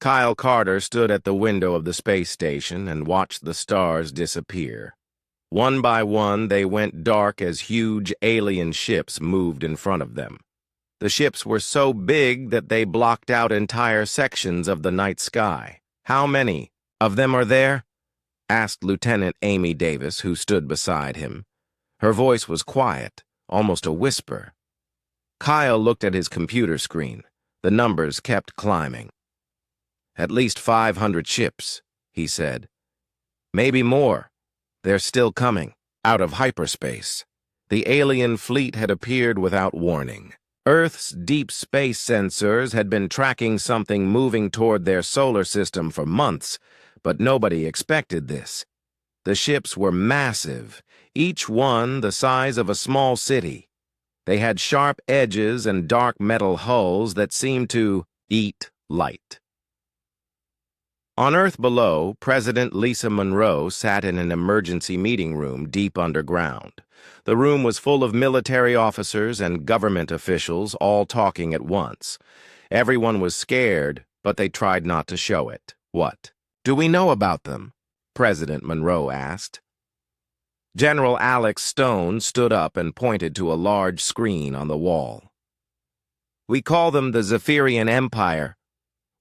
Kyle Carter stood at the window of the space station and watched the stars disappear. One by one, they went dark as huge alien ships moved in front of them. The ships were so big that they blocked out entire sections of the night sky. "How many of them are there?" asked Lieutenant Amy Davis, who stood beside him. Her voice was quiet, almost a whisper. Kyle looked at his computer screen. The numbers kept climbing. "At least 500 ships," he said. "Maybe more. They're still coming, out of hyperspace." The alien fleet had appeared without warning. Earth's deep space sensors had been tracking something moving toward their solar system for months, but nobody expected this. The ships were massive, each one the size of a small city. They had sharp edges and dark metal hulls that seemed to eat light. On Earth below, President Lisa Monroe sat in an emergency meeting room deep underground. The room was full of military officers and government officials all talking at once. Everyone was scared, but they tried not to show it. "What do we know about them?" President Monroe asked. General Alex Stone stood up and pointed to a large screen on the wall. "We call them the Zephyrian Empire.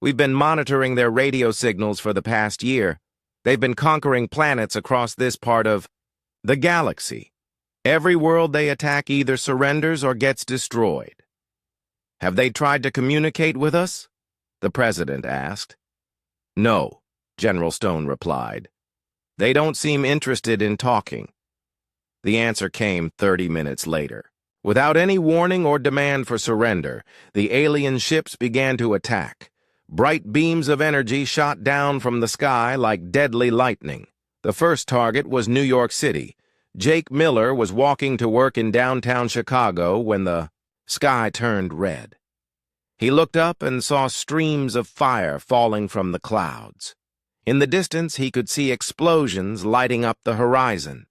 We've been monitoring their radio signals for the past year. They've been conquering planets across this part of the galaxy. Every world they attack either surrenders or gets destroyed." "Have they tried to communicate with us?" the president asked. "No," General Stone replied. "They don't seem interested in talking." The answer came 30 minutes later. Without any warning or demand for surrender, the alien ships began to attack. Bright beams of energy shot down from the sky like deadly lightning. The first target was New York City. Jake Miller was walking to work in downtown Chicago when the sky turned red. He looked up and saw streams of fire falling from the clouds. In the distance, he could see explosions lighting up the horizon.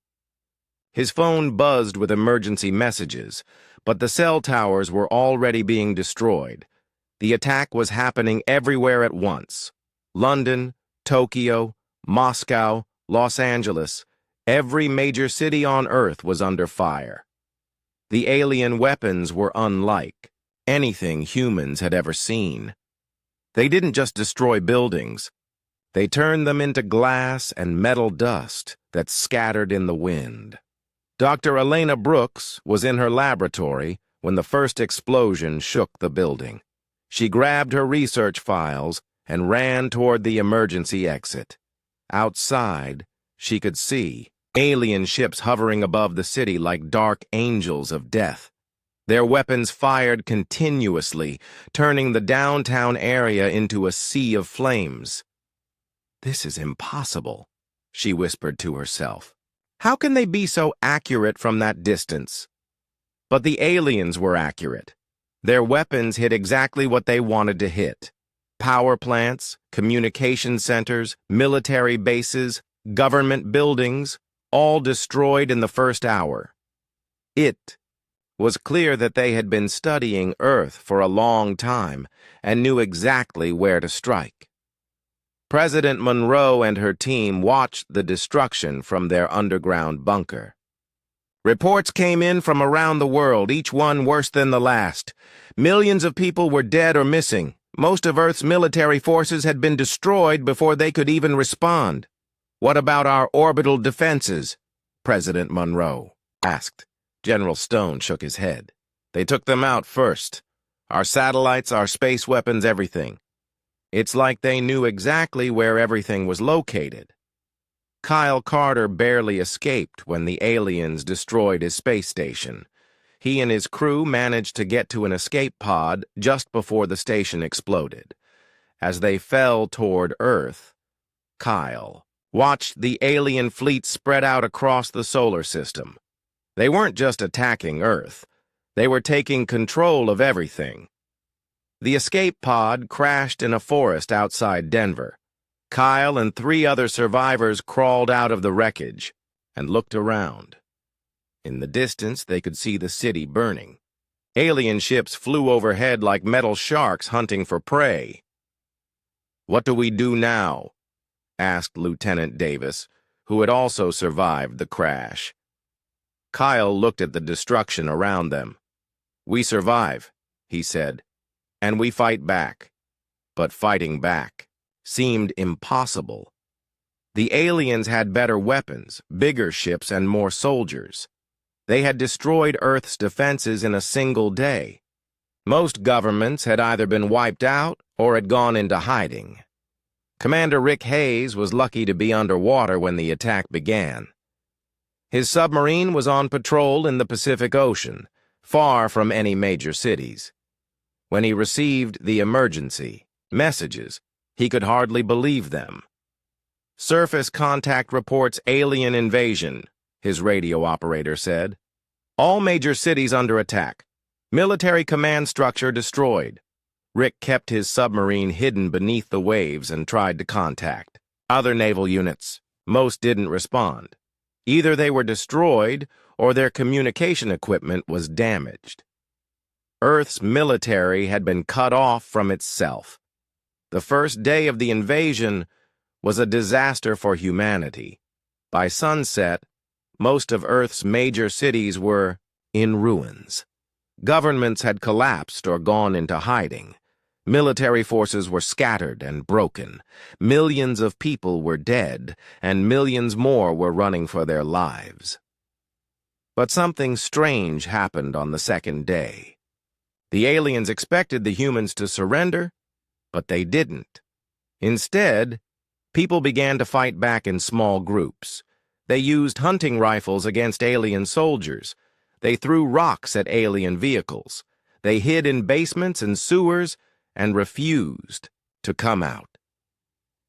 His phone buzzed with emergency messages, but the cell towers were already being destroyed. The attack was happening everywhere at once. London, Tokyo, Moscow, Los Angeles, every major city on Earth was under fire. The alien weapons were unlike anything humans had ever seen. They didn't just destroy buildings. They turned them into glass and metal dust that scattered in the wind. Dr. Elena Brooks was in her laboratory when the first explosion shook the building. She grabbed her research files and ran toward the emergency exit. Outside, she could see alien ships hovering above the city like dark angels of death. Their weapons fired continuously, turning the downtown area into a sea of flames. "This is impossible," she whispered to herself. "How can they be so accurate from that distance?" But the aliens were accurate. Their weapons hit exactly what they wanted to hit. Power plants, communication centers, military bases, government buildings, all destroyed in the first hour. It was clear that they had been studying Earth for a long time and knew exactly where to strike. President Monroe and her team watched the destruction from their underground bunker. Reports came in from around the world, each one worse than the last. Millions of people were dead or missing. Most of Earth's military forces had been destroyed before they could even respond. "What about our orbital defenses?" President Monroe asked. General Stone shook his head. "They took them out first. Our satellites, our space weapons, everything. It's like they knew exactly where everything was located." Kyle Carter barely escaped when the aliens destroyed his space station. He and his crew managed to get to an escape pod just before the station exploded. As they fell toward Earth, Kyle watched the alien fleet spread out across the solar system. They weren't just attacking Earth. They were taking control of everything. The escape pod crashed in a forest outside Denver. Kyle and 3 other survivors crawled out of the wreckage and looked around. In the distance, they could see the city burning. Alien ships flew overhead like metal sharks hunting for prey. "What do we do now?" asked Lieutenant Davis, who had also survived the crash. Kyle looked at the destruction around them. "We survive," he said, "and we fight back." But fighting back seemed impossible. The aliens had better weapons, bigger ships, and more soldiers. They had destroyed Earth's defenses in a single day. Most governments had either been wiped out or had gone into hiding. Commander Rick Hayes was lucky to be underwater when the attack began. His submarine was on patrol in the Pacific Ocean, far from any major cities. When he received the emergency messages, he could hardly believe them. "Surface contact reports alien invasion," his radio operator said. "All major cities under attack. Military command structure destroyed." Rick kept his submarine hidden beneath the waves and tried to contact other naval units. Most didn't respond. Either they were destroyed or their communication equipment was damaged. Earth's military had been cut off from itself. The first day of the invasion was a disaster for humanity. By sunset, most of Earth's major cities were in ruins. Governments had collapsed or gone into hiding. Military forces were scattered and broken. Millions of people were dead, and millions more were running for their lives. But something strange happened on the second day. The aliens expected the humans to surrender, but they didn't. Instead, people began to fight back in small groups. They used hunting rifles against alien soldiers. They threw rocks at alien vehicles. They hid in basements and sewers and refused to come out.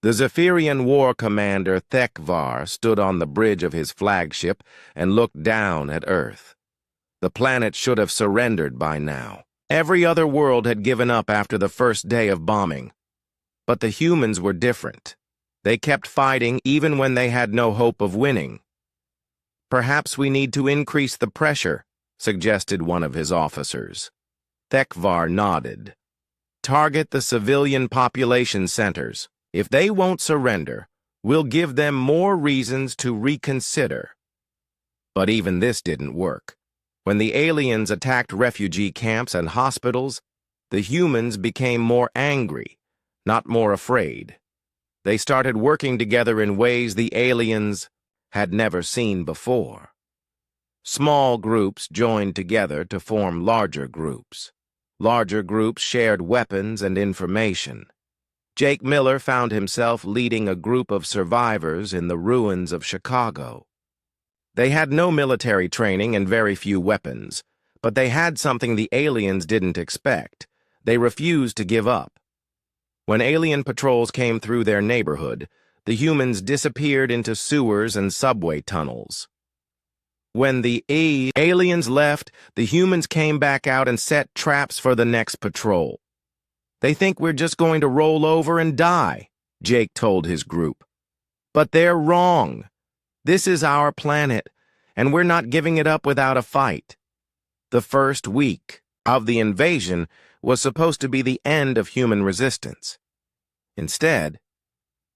The Zephyrian war commander Thekvar stood on the bridge of his flagship and looked down at Earth. The planet should have surrendered by now. Every other world had given up after the first day of bombing. But the humans were different. They kept fighting even when they had no hope of winning. "Perhaps we need to increase the pressure," suggested one of his officers. Thekvar nodded. "Target the civilian population centers. If they won't surrender, we'll give them more reasons to reconsider." But even this didn't work. When the aliens attacked refugee camps and hospitals, the humans became more angry, not more afraid. They started working together in ways the aliens had never seen before. Small groups joined together to form larger groups. Larger groups shared weapons and information. Jake Miller found himself leading a group of survivors in the ruins of Chicago. They had no military training and very few weapons, but they had something the aliens didn't expect. They refused to give up. When alien patrols came through their neighborhood, the humans disappeared into sewers and subway tunnels. When the aliens left, the humans came back out and set traps for the next patrol. "They think we're just going to roll over and die," Jake told his group. "But they're wrong. This is our planet, and we're not giving it up without a fight." The first week of the invasion was supposed to be the end of human resistance. Instead,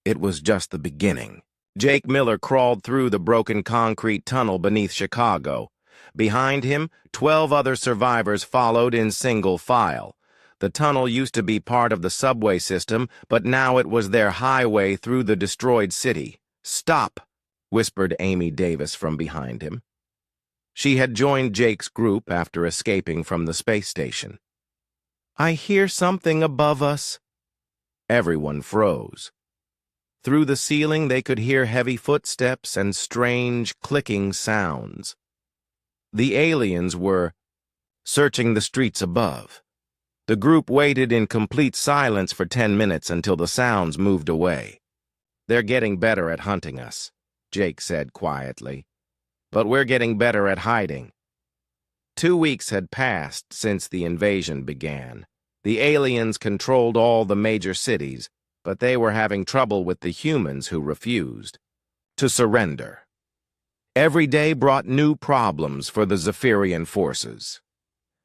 it was just the beginning. Jake Miller crawled through the broken concrete tunnel beneath Chicago. Behind him, 12 other survivors followed in single file. The tunnel used to be part of the subway system, but now it was their highway through the destroyed city. "Stop," whispered Amy Davis from behind him. She had joined Jake's group after escaping from the space station. "I hear something above us." Everyone froze. Through the ceiling, they could hear heavy footsteps and strange, clicking sounds. The aliens were searching the streets above. The group waited in complete silence for 10 minutes until the sounds moved away. "They're getting better at hunting us," Jake said quietly. "But we're getting better at hiding." 2 weeks had passed since the invasion began. The aliens controlled all the major cities, but they were having trouble with the humans who refused to surrender. Every day brought new problems for the Zephyrian forces.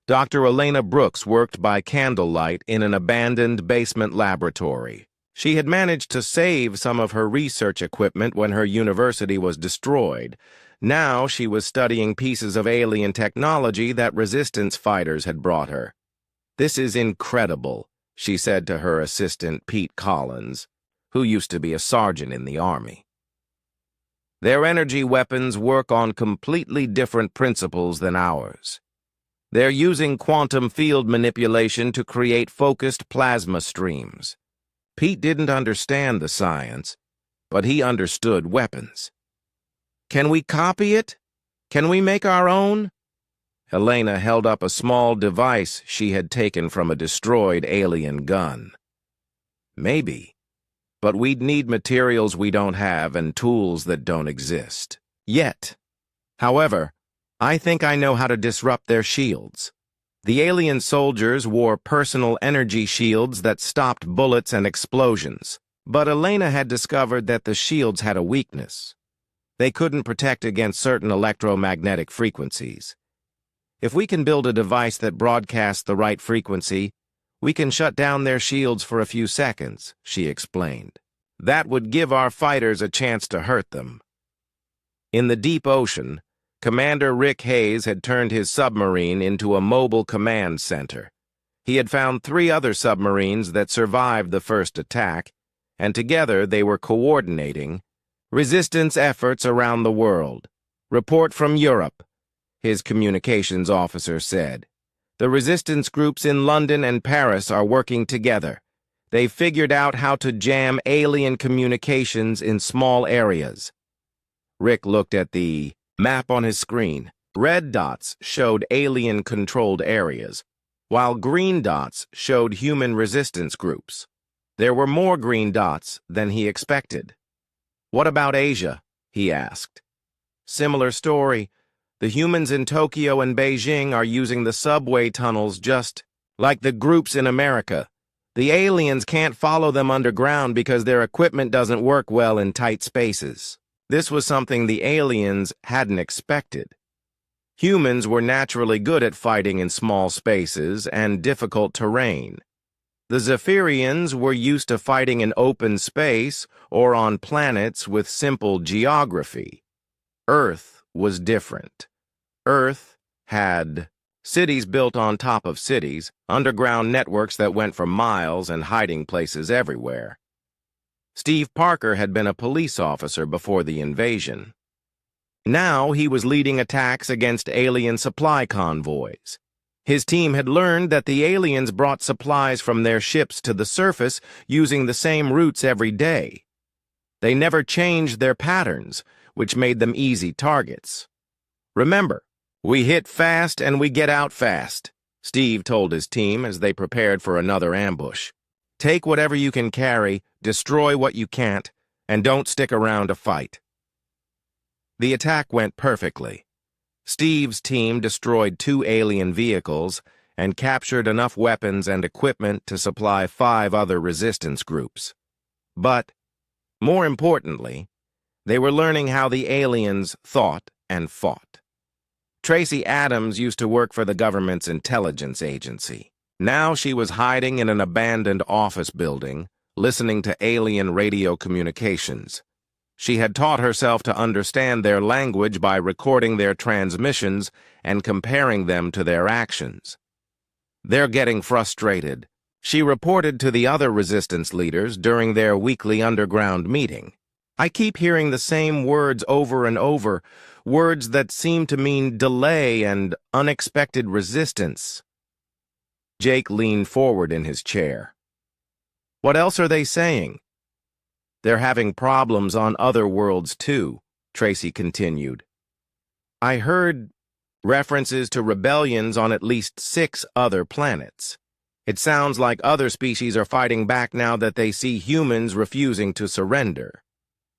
Dr. Elena Brooks worked by candlelight in an abandoned basement laboratory. She had managed to save some of her research equipment when her university was destroyed. Now she was studying pieces of alien technology that resistance fighters had brought her. "This is incredible," she said to her assistant, Pete Collins, who used to be a sergeant in the Army. "Their energy weapons work on completely different principles than ours. They're using quantum field manipulation to create focused plasma streams." Pete didn't understand the science, but he understood weapons. "Can we copy it? Can we make our own?" Helena held up a small device she had taken from a destroyed alien gun. "Maybe, but we'd need materials we don't have and tools that don't exist yet. However, I think I know how to disrupt their shields." The alien soldiers wore personal energy shields that stopped bullets and explosions, but Elena had discovered that the shields had a weakness. They couldn't protect against certain electromagnetic frequencies. "If we can build a device that broadcasts the right frequency, we can shut down their shields for a few seconds," she explained. "That would give our fighters a chance to hurt them." In the deep ocean, Commander Rick Hayes had turned his submarine into a mobile command center. He had found 3 other submarines that survived the first attack, and together they were coordinating resistance efforts around the world. "Report from Europe," his communications officer said. "The resistance groups in London and Paris are working together. They figured out how to jam alien communications in small areas." Rick looked at the map on his screen. Red dots showed alien-controlled areas, while green dots showed human resistance groups. There were more green dots than he expected. "What about Asia?" he asked. "Similar story. The humans in Tokyo and Beijing are using the subway tunnels just like the groups in America. The aliens can't follow them underground because their equipment doesn't work well in tight spaces." This was something the aliens hadn't expected. Humans were naturally good at fighting in small spaces and difficult terrain. The Zephyrians were used to fighting in open space or on planets with simple geography. Earth was different. Earth had cities built on top of cities, underground networks that went for miles, and hiding places everywhere. Steve Parker had been a police officer before the invasion. Now he was leading attacks against alien supply convoys. His team had learned that the aliens brought supplies from their ships to the surface using the same routes every day. They never changed their patterns, which made them easy targets. "Remember, we hit fast and we get out fast," Steve told his team as they prepared for another ambush. "Take whatever you can carry, destroy what you can't, and don't stick around to fight." The attack went perfectly. Steve's team destroyed 2 alien vehicles and captured enough weapons and equipment to supply 5 other resistance groups. But, more importantly, they were learning how the aliens thought and fought. Tracy Adams used to work for the government's intelligence agency. Now she was hiding in an abandoned office building, listening to alien radio communications. She had taught herself to understand their language by recording their transmissions and comparing them to their actions. "They're getting frustrated," she reported to the other resistance leaders during their weekly underground meeting. "I keep hearing the same words over and over, words that seem to mean delay and unexpected resistance." Jake leaned forward in his chair. "What else are they saying?" "They're having problems on other worlds too," Tracy continued. "I heard references to rebellions on at least 6 other planets. It sounds like other species are fighting back now that they see humans refusing to surrender."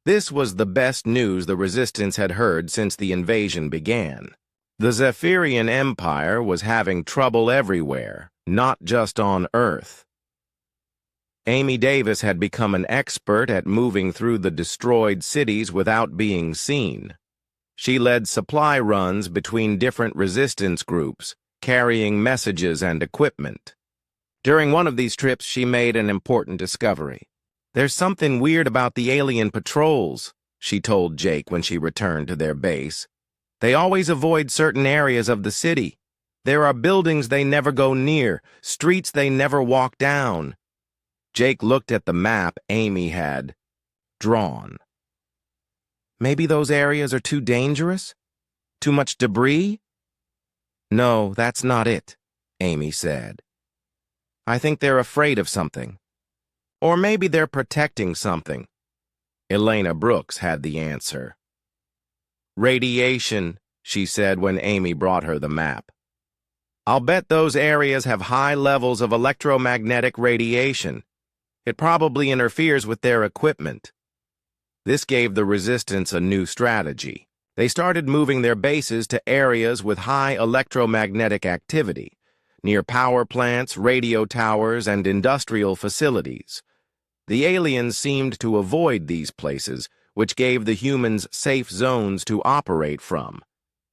This was the best news the Resistance had heard since the invasion began. The Zephyrian Empire was having trouble everywhere, not just on Earth. Amy Davis had become an expert at moving through the destroyed cities without being seen. She led supply runs between different resistance groups, carrying messages and equipment. During one of these trips, she made an important discovery. "There's something weird about the alien patrols," she told Jake when she returned to their base. "They always avoid certain areas of the city. There are buildings they never go near, streets they never walk down." Jake looked at the map Amy had drawn. "Maybe those areas are too dangerous? Too much debris?" "No, that's not it," Amy said. "I think they're afraid of something. Or maybe they're protecting something." Elena Brooks had the answer. "Radiation," she said when Amy brought her the map. "I'll bet those areas have high levels of electromagnetic radiation. It probably interferes with their equipment." This gave the Resistance a new strategy. They started moving their bases to areas with high electromagnetic activity, near power plants, radio towers, and industrial facilities. The aliens seemed to avoid these places, which gave the humans safe zones to operate from.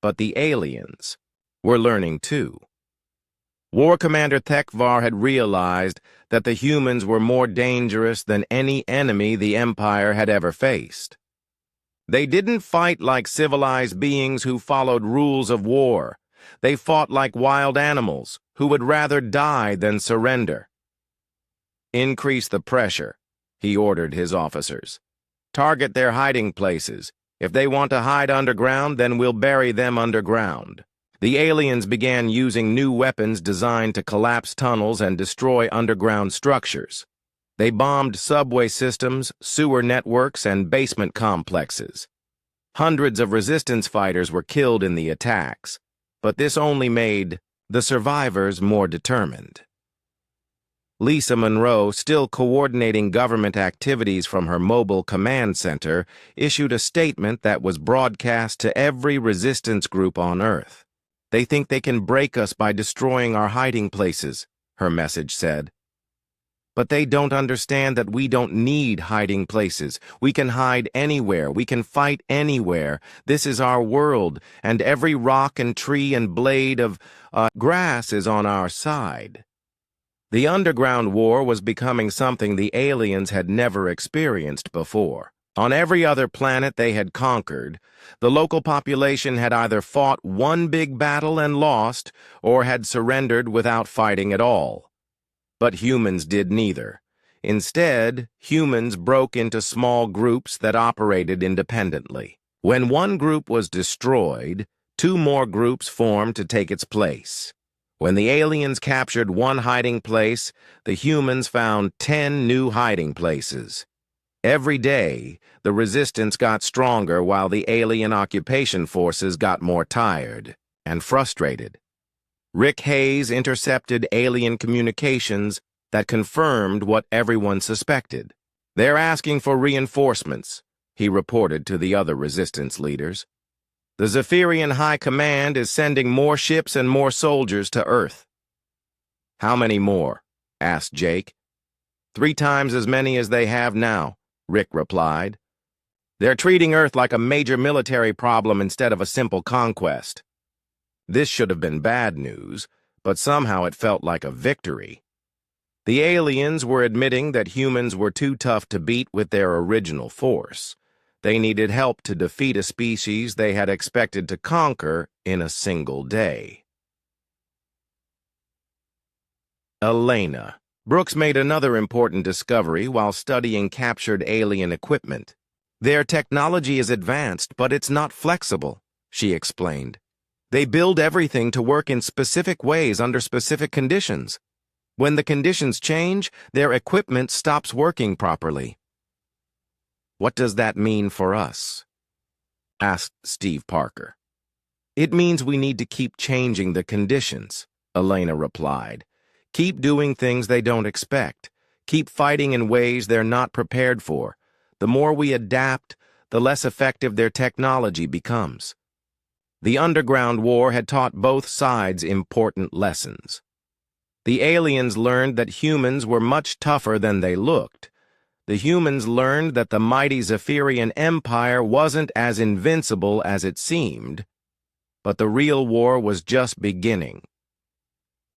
But the aliens were learning too. War Commander Thekvar had realized that the humans were more dangerous than any enemy the Empire had ever faced. They didn't fight like civilized beings who followed rules of war. They fought like wild animals who would rather die than surrender. "Increase the pressure," he ordered his officers. "Target their hiding places. If they want to hide underground, then we'll bury them underground." The aliens began using new weapons designed to collapse tunnels and destroy underground structures. They bombed subway systems, sewer networks, and basement complexes. Hundreds of resistance fighters were killed in the attacks, but this only made the survivors more determined. Lisa Monroe, still coordinating government activities from her mobile command center, issued a statement that was broadcast to every resistance group on Earth. "They think they can break us by destroying our hiding places," her message said. "But they don't understand that we don't need hiding places. We can hide anywhere. We can fight anywhere. This is our world, and every rock and tree and blade of grass is on our side." The underground war was becoming something the aliens had never experienced before. On every other planet they had conquered, the local population had either fought one big battle and lost, or had surrendered without fighting at all. But humans did neither. Instead, humans broke into small groups that operated independently. When one group was destroyed, two more groups formed to take its place. When the aliens captured one hiding place, the humans found 10 new hiding places. Every day, the resistance got stronger while the alien occupation forces got more tired and frustrated. Rick Hayes intercepted alien communications that confirmed what everyone suspected. "They're asking for reinforcements," he reported to the other resistance leaders. "The Zephyrian High Command is sending more ships and more soldiers to Earth." "How many more?" asked Jake. "3 times as many as they have now," Rick replied. "They're treating Earth like a major military problem instead of a simple conquest." This should have been bad news, but somehow it felt like a victory. The aliens were admitting that humans were too tough to beat with their original force. They needed help to defeat a species they had expected to conquer in a single day. Elena. Brooks made another important discovery while studying captured alien equipment. "Their technology is advanced, but it's not flexible," she explained. "They build everything to work in specific ways under specific conditions. When the conditions change, their equipment stops working properly." "What does that mean for us?" asked Steve Parker. "It means we need to keep changing the conditions," Elena replied. "Keep doing things they don't expect. Keep fighting in ways they're not prepared for. The more we adapt, the less effective their technology becomes." The underground war had taught both sides important lessons. The aliens learned that humans were much tougher than they looked. The humans learned that the mighty Zephyrian Empire wasn't as invincible as it seemed, but the real war was just beginning.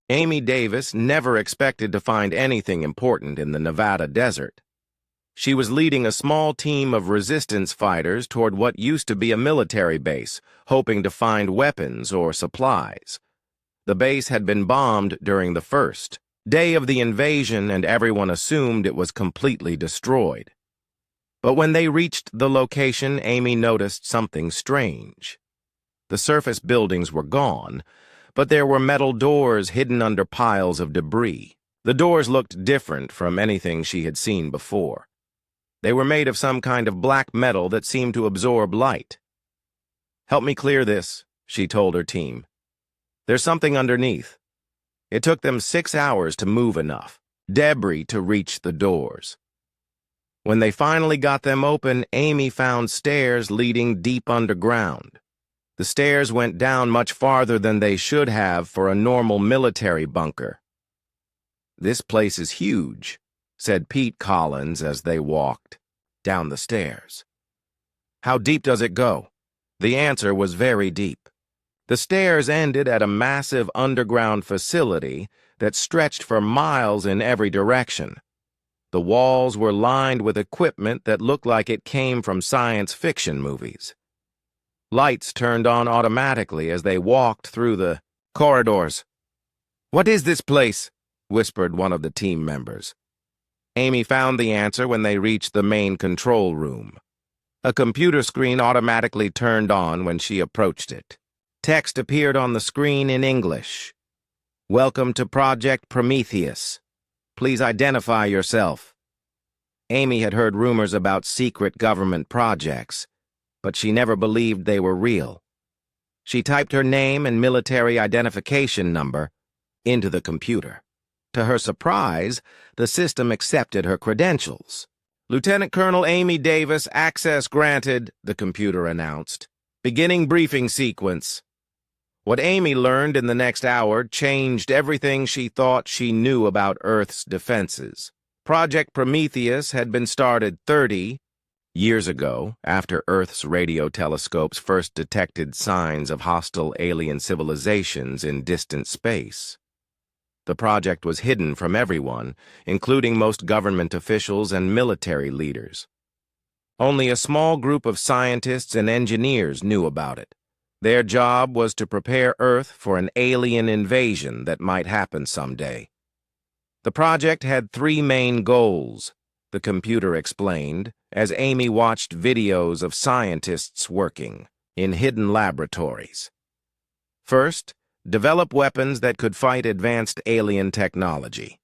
Amy Davis never expected to find anything important in the Nevada desert. She was leading a small team of resistance fighters toward what used to be a military base, hoping to find weapons or supplies. The base had been bombed during the first day of the invasion, and everyone assumed it was completely destroyed. But when they reached the location, Amy noticed something strange. The surface buildings were gone, but there were metal doors hidden under piles of debris. The doors looked different from anything she had seen before. They were made of some kind of black metal that seemed to absorb light. "Help me clear this," she told her team. "There's something underneath." It took them 6 hours to move enough debris to reach the doors. When they finally got them open, Amy found stairs leading deep underground. The stairs went down much farther than they should have for a normal military bunker. "This place is huge," said Pete Collins as they walked down the stairs. "How deep does it go?" The answer was very deep. The stairs ended at a massive underground facility that stretched for miles in every direction. The walls were lined with equipment that looked like it came from science fiction movies. Lights turned on automatically as they walked through the corridors. "What is this place?" whispered one of the team members. Amy found the answer when they reached the main control room. A computer screen automatically turned on when she approached it. Text appeared on the screen in English. "Welcome to Project Prometheus. Please identify yourself." Amy had heard rumors about secret government projects, but she never believed they were real. She typed her name and military identification number into the computer. To her surprise, the system accepted her credentials. "Lieutenant Colonel Amy Davis, access granted," the computer announced. "Beginning briefing sequence." What Amy learned in the next hour changed everything she thought she knew about Earth's defenses. Project Prometheus had been started 30 years ago, after Earth's radio telescopes first detected signs of hostile alien civilizations in distant space. The project was hidden from everyone, including most government officials and military leaders. Only a small group of scientists and engineers knew about it. Their job was to prepare Earth for an alien invasion that might happen someday. The project had 3 main goals, the computer explained, as Amy watched videos of scientists working in hidden laboratories. First, develop weapons that could fight advanced alien technology.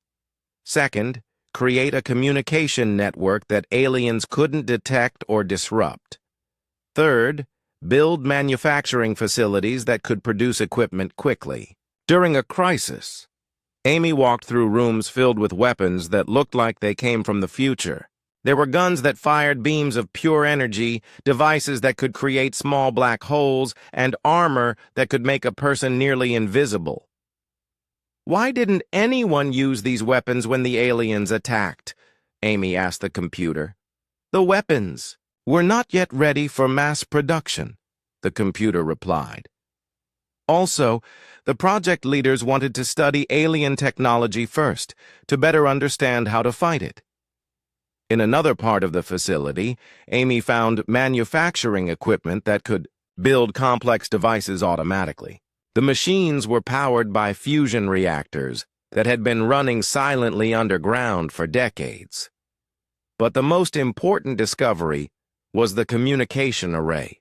Second, create a communication network that aliens couldn't detect or disrupt. Third, build manufacturing facilities that could produce equipment quickly. During a crisis, Amy walked through rooms filled with weapons that looked like they came from the future. There were guns that fired beams of pure energy, devices that could create small black holes, and armor that could make a person nearly invisible. "Why didn't anyone use these weapons when the aliens attacked?" Amy asked the computer. "The weapons were not yet ready for mass production," the computer replied. Also, the project leaders wanted to study alien technology first, to better understand how to fight it. In another part of the facility, Amy found manufacturing equipment that could build complex devices automatically. The machines were powered by fusion reactors that had been running silently underground for decades. But the most important discovery was the communication array.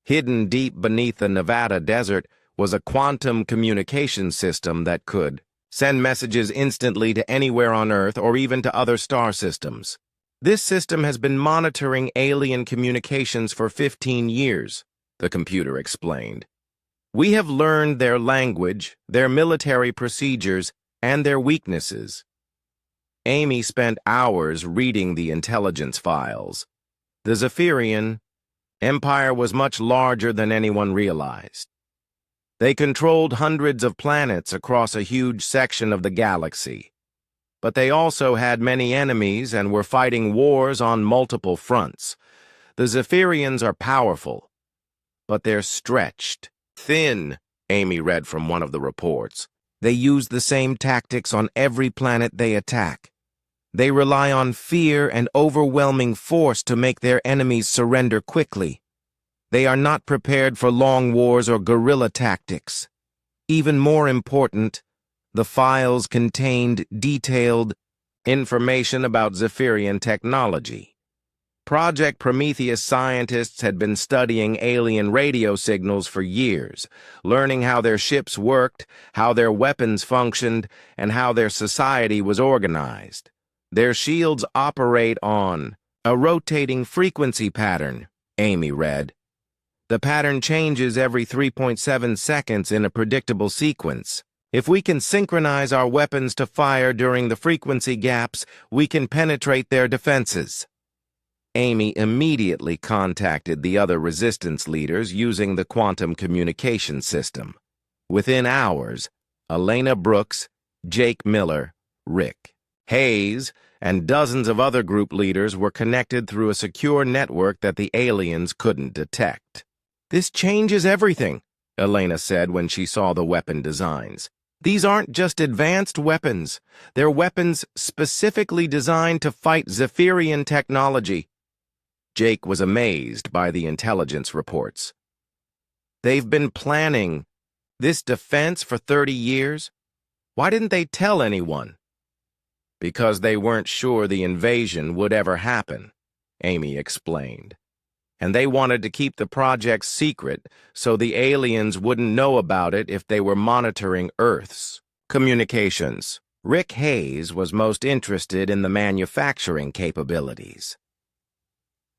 Hidden deep beneath the Nevada desert was a quantum communication system that could send messages instantly to anywhere on Earth or even to other star systems. "This system has been monitoring alien communications for 15 years, the computer explained. "We have learned their language, their military procedures, and their weaknesses." Amy spent hours reading the intelligence files. The Zephyrian Empire was much larger than anyone realized. They controlled hundreds of planets across a huge section of the galaxy. But they also had many enemies and were fighting wars on multiple fronts. The Zephyrians are powerful, but they're stretched thin, Amy read from one of the reports. They use the same tactics on every planet they attack. They rely on fear and overwhelming force to make their enemies surrender quickly. They are not prepared for long wars or guerrilla tactics. Even more important, the files contained detailed information about Zephyrian technology. Project Prometheus scientists had been studying alien radio signals for years, learning how their ships worked, how their weapons functioned, and how their society was organized. Their shields operate on a rotating frequency pattern, Amy read. The pattern changes every 3.7 seconds in a predictable sequence. If we can synchronize our weapons to fire during the frequency gaps, we can penetrate their defenses. Amy immediately contacted the other resistance leaders using the quantum communication system. Within hours, Elena Brooks, Jake Miller, Rick Hayes, and dozens of other group leaders were connected through a secure network that the aliens couldn't detect. "This changes everything," Elena said when she saw the weapon designs. "These aren't just advanced weapons. They're weapons specifically designed to fight Zephyrian technology." Jake was amazed by the intelligence reports. "They've been planning this defense for 30 years? Why didn't they tell anyone?" "Because they weren't sure the invasion would ever happen," Amy explained. "And they wanted to keep the project secret so the aliens wouldn't know about it if they were monitoring Earth's communications." Rick Hayes was most interested in the manufacturing capabilities.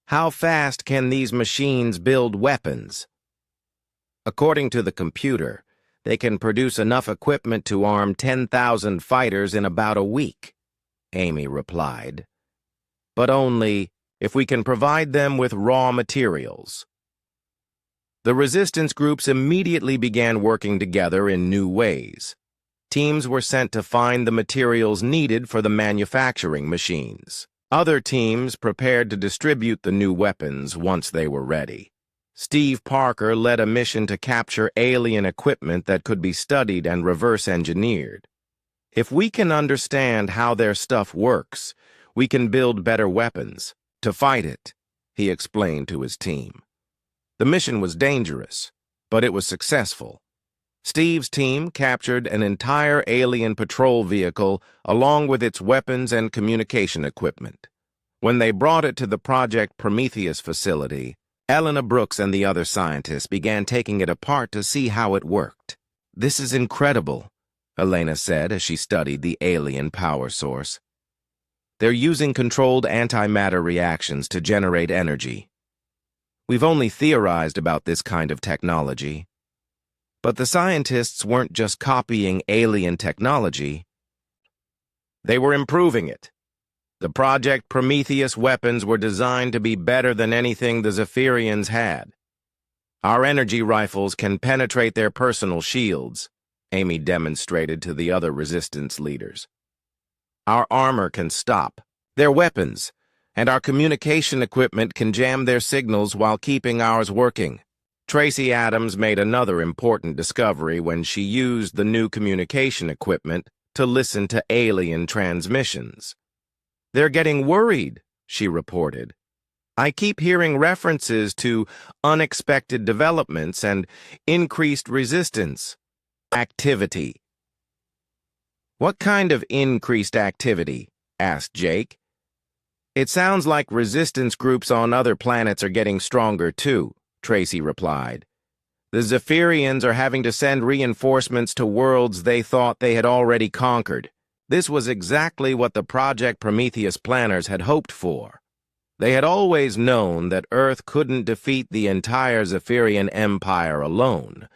"How fast can these machines build weapons?" "According to the computer, they can produce enough equipment to arm 10,000 fighters in about a week," Amy replied. "But only if we can provide them with raw materials." The resistance groups immediately began working together in new ways. Teams were sent to find the materials needed for the manufacturing machines. Other teams prepared to distribute the new weapons once they were ready. Steve Parker led a mission to capture alien equipment that could be studied and reverse-engineered. "If we can understand how their stuff works, we can build better weapons to fight it," he explained to his team. The mission was dangerous, but it was successful. Steve's team captured an entire alien patrol vehicle along with its weapons and communication equipment. When they brought it to the Project Prometheus facility, Elena Brooks and the other scientists began taking it apart to see how it worked. "This is incredible," Elena said as she studied the alien power source. "They're using controlled antimatter reactions to generate energy. We've only theorized about this kind of technology. But the scientists weren't just copying alien technology. They were improving it. The Project Prometheus weapons were designed to be better than anything the Zephyrians had. Our energy rifles can penetrate their personal shields," Amy demonstrated to the other resistance leaders. "Our armor can stop their weapons, and our communication equipment can jam their signals while keeping ours working." Tracy Adams made another important discovery when she used the new communication equipment to listen to alien transmissions. "They're getting worried," she reported. "I keep hearing references to unexpected developments and increased resistance activity." "What kind of increased activity?" asked Jake. "It sounds like resistance groups on other planets are getting stronger too," Tracy replied. "The Zephyrians are having to send reinforcements to worlds they thought they had already conquered. This was exactly what the Project Prometheus planners had hoped for. They had always known that Earth couldn't defeat the entire Zephyrian Empire alone,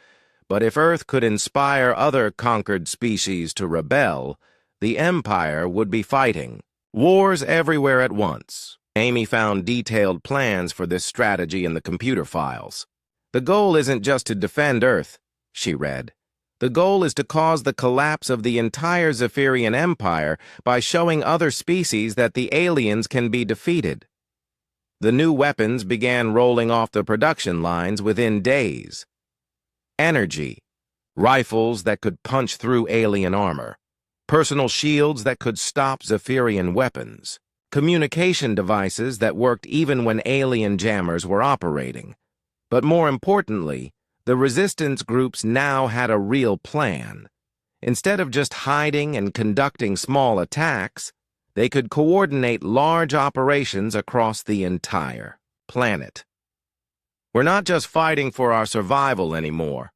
but if Earth could inspire other conquered species to rebel, the Empire would be fighting wars everywhere at once." Amy found detailed plans for this strategy in the computer files. "The goal isn't just to defend Earth," she read. "The goal is to cause the collapse of the entire Zephyrian Empire by showing other species that the aliens can be defeated." The new weapons began rolling off the production lines within days. Energy, rifles that could punch through alien armor, personal shields that could stop Zephyrian weapons, communication devices that worked even when alien jammers were operating. But more importantly, the resistance groups now had a real plan. Instead of just hiding and conducting small attacks, they could coordinate large operations across the entire planet. "We're not just fighting for our survival anymore,"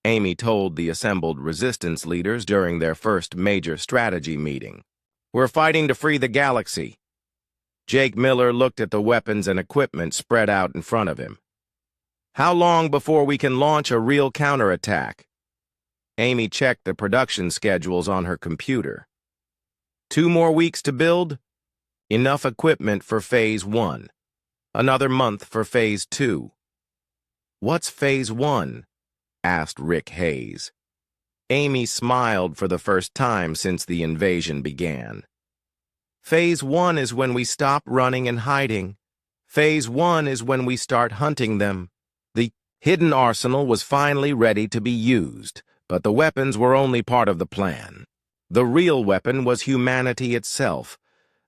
Amy told the assembled resistance leaders during their first major strategy meeting. "We're fighting to free the galaxy." Jake Miller looked at the weapons and equipment spread out in front of him. "How long before we can launch a real counterattack?" Amy checked the production schedules on her computer. 2 more weeks to build? Enough equipment for Phase 1. Another month for Phase 2. "What's Phase 1? Asked Rick Hayes. Amy smiled for the first time since the invasion began. "Phase 1 is when we stop running and hiding. Phase 1 is when we start hunting them." The hidden arsenal was finally ready to be used, but the weapons were only part of the plan. The real weapon was humanity itself,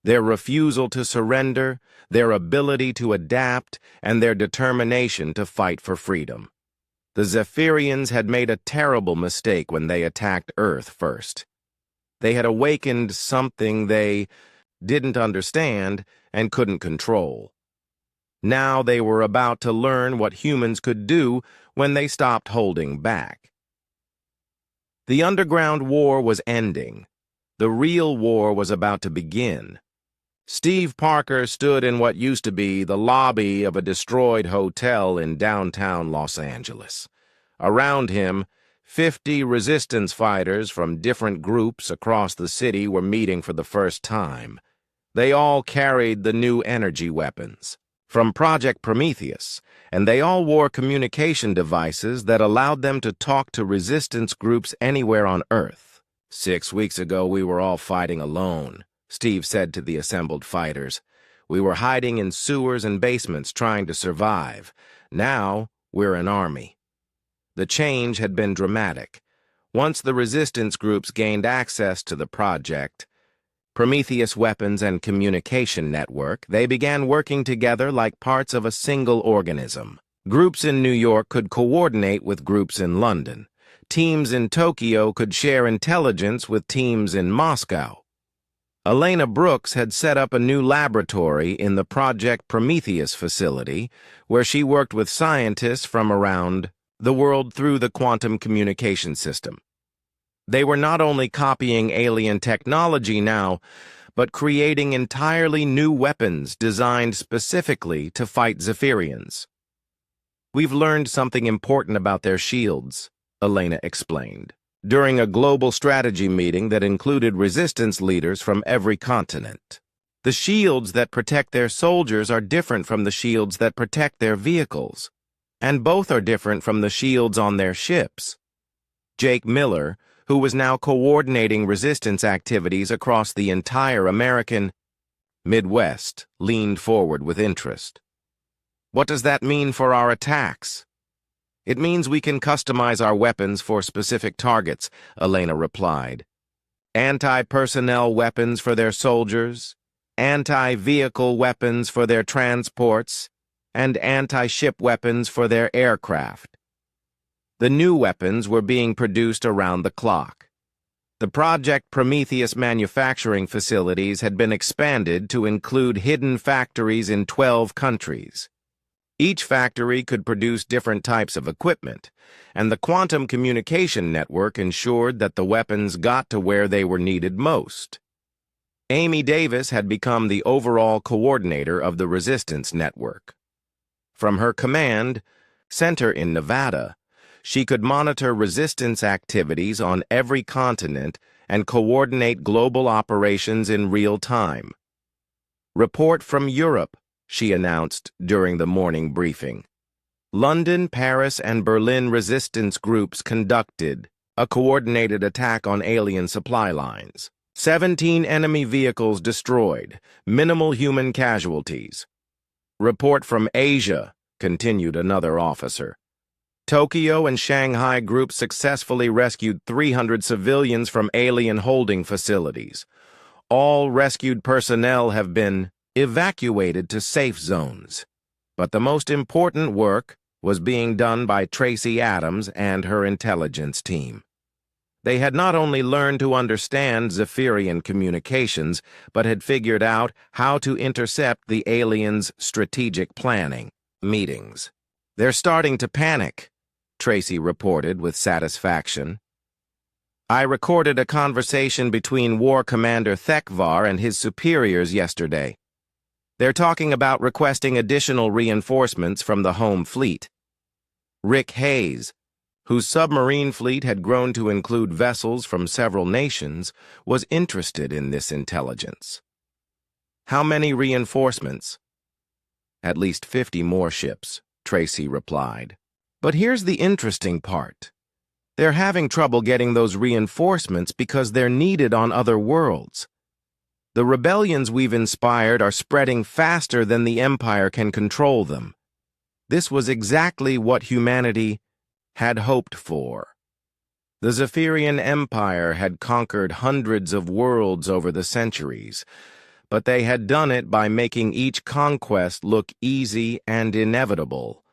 their refusal to surrender, their ability to adapt, and their determination to fight for freedom. The Zephyrians had made a terrible mistake when they attacked Earth first. They had awakened something they didn't understand and couldn't control. Now they were about to learn what humans could do when they stopped holding back. The underground war was ending. The real war was about to begin. Steve Parker stood in what used to be the lobby of a destroyed hotel in downtown Los Angeles. Around him, 50 resistance fighters from different groups across the city were meeting for the first time. They all carried the new energy weapons from Project Prometheus, and they all wore communication devices that allowed them to talk to resistance groups anywhere on Earth. 6 weeks ago, we were all fighting alone, Steve said to the assembled fighters. We were hiding in sewers and basements trying to survive. Now, we're an army. The change had been dramatic. Once the resistance groups gained access to the project, Prometheus weapons and communication network, they began working together like parts of a single organism. Groups in New York could coordinate with groups in London. Teams in Tokyo could share intelligence with teams in Moscow. Elena Brooks had set up a new laboratory in the Project Prometheus facility, where she worked with scientists from around the world through the quantum communication system. They were not only copying alien technology now, but creating entirely new weapons designed specifically to fight Zephyrians. "We've learned something important about their shields," Elena explained, during a global strategy meeting that included resistance leaders from every continent. "The shields that protect their soldiers are different from the shields that protect their vehicles, and both are different from the shields on their ships." Jake Miller, who was now coordinating resistance activities across the entire American Midwest, leaned forward with interest. "What does that mean for our attacks?" "It means we can customize our weapons for specific targets," Elena replied. "Anti-personnel weapons for their soldiers, anti-vehicle weapons for their transports, and anti-ship weapons for their aircraft." The new weapons were being produced around the clock. The Project Prometheus manufacturing facilities had been expanded to include hidden factories in 12 countries. Each factory could produce different types of equipment, and the quantum communication network ensured that the weapons got to where they were needed most. Amy Davis had become the overall coordinator of the resistance network. From her command center in Nevada, she could monitor resistance activities on every continent and coordinate global operations in real time. "Report from Europe," she announced during the morning briefing. London, Paris, and Berlin resistance groups conducted a coordinated attack on alien supply lines. 17 enemy vehicles destroyed, minimal human casualties. "Report from Asia," continued another officer. Tokyo and Shanghai groups successfully rescued 300 civilians from alien holding facilities. All rescued personnel have been evacuated to safe zones. But the most important work was being done by Tracy Adams and her intelligence team. They had not only learned to understand Zephyrian communications, but had figured out how to intercept the aliens' strategic planning meetings. "They're starting to panic," Tracy reported with satisfaction. "I recorded a conversation between War Commander Thekvar and his superiors yesterday. They're talking about requesting additional reinforcements from the home fleet." Rick Hayes, whose submarine fleet had grown to include vessels from several nations, was interested in this intelligence. "How many reinforcements?" "At least 50 more ships," Tracy replied. "But here's the interesting part. They're having trouble getting those reinforcements because they're needed on other worlds. The rebellions we've inspired are spreading faster than the Empire can control them. This was exactly what humanity had hoped for. The Zephyrian Empire had conquered hundreds of worlds over the centuries, but they had done it by making each conquest look easy and inevitable.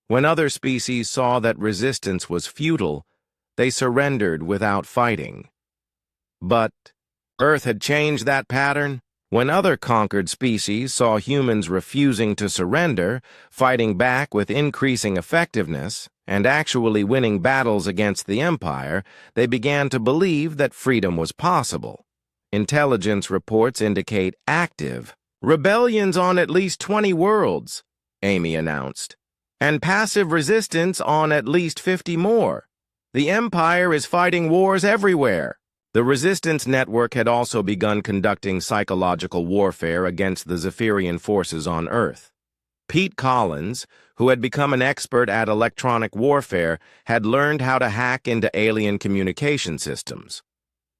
When other species saw that resistance was futile, they surrendered without fighting. But Earth had changed that pattern. When other conquered species saw humans refusing to surrender, fighting back with increasing effectiveness, and actually winning battles against the Empire, they began to believe that freedom was possible. Intelligence reports indicate active rebellions on at least 20 worlds, Amy announced, and passive resistance on at least 50 more. The Empire is fighting wars everywhere. The Resistance Network had also begun conducting psychological warfare against the Zephyrian forces on Earth. Pete Collins, who had become an expert at electronic warfare, had learned how to hack into alien communication systems.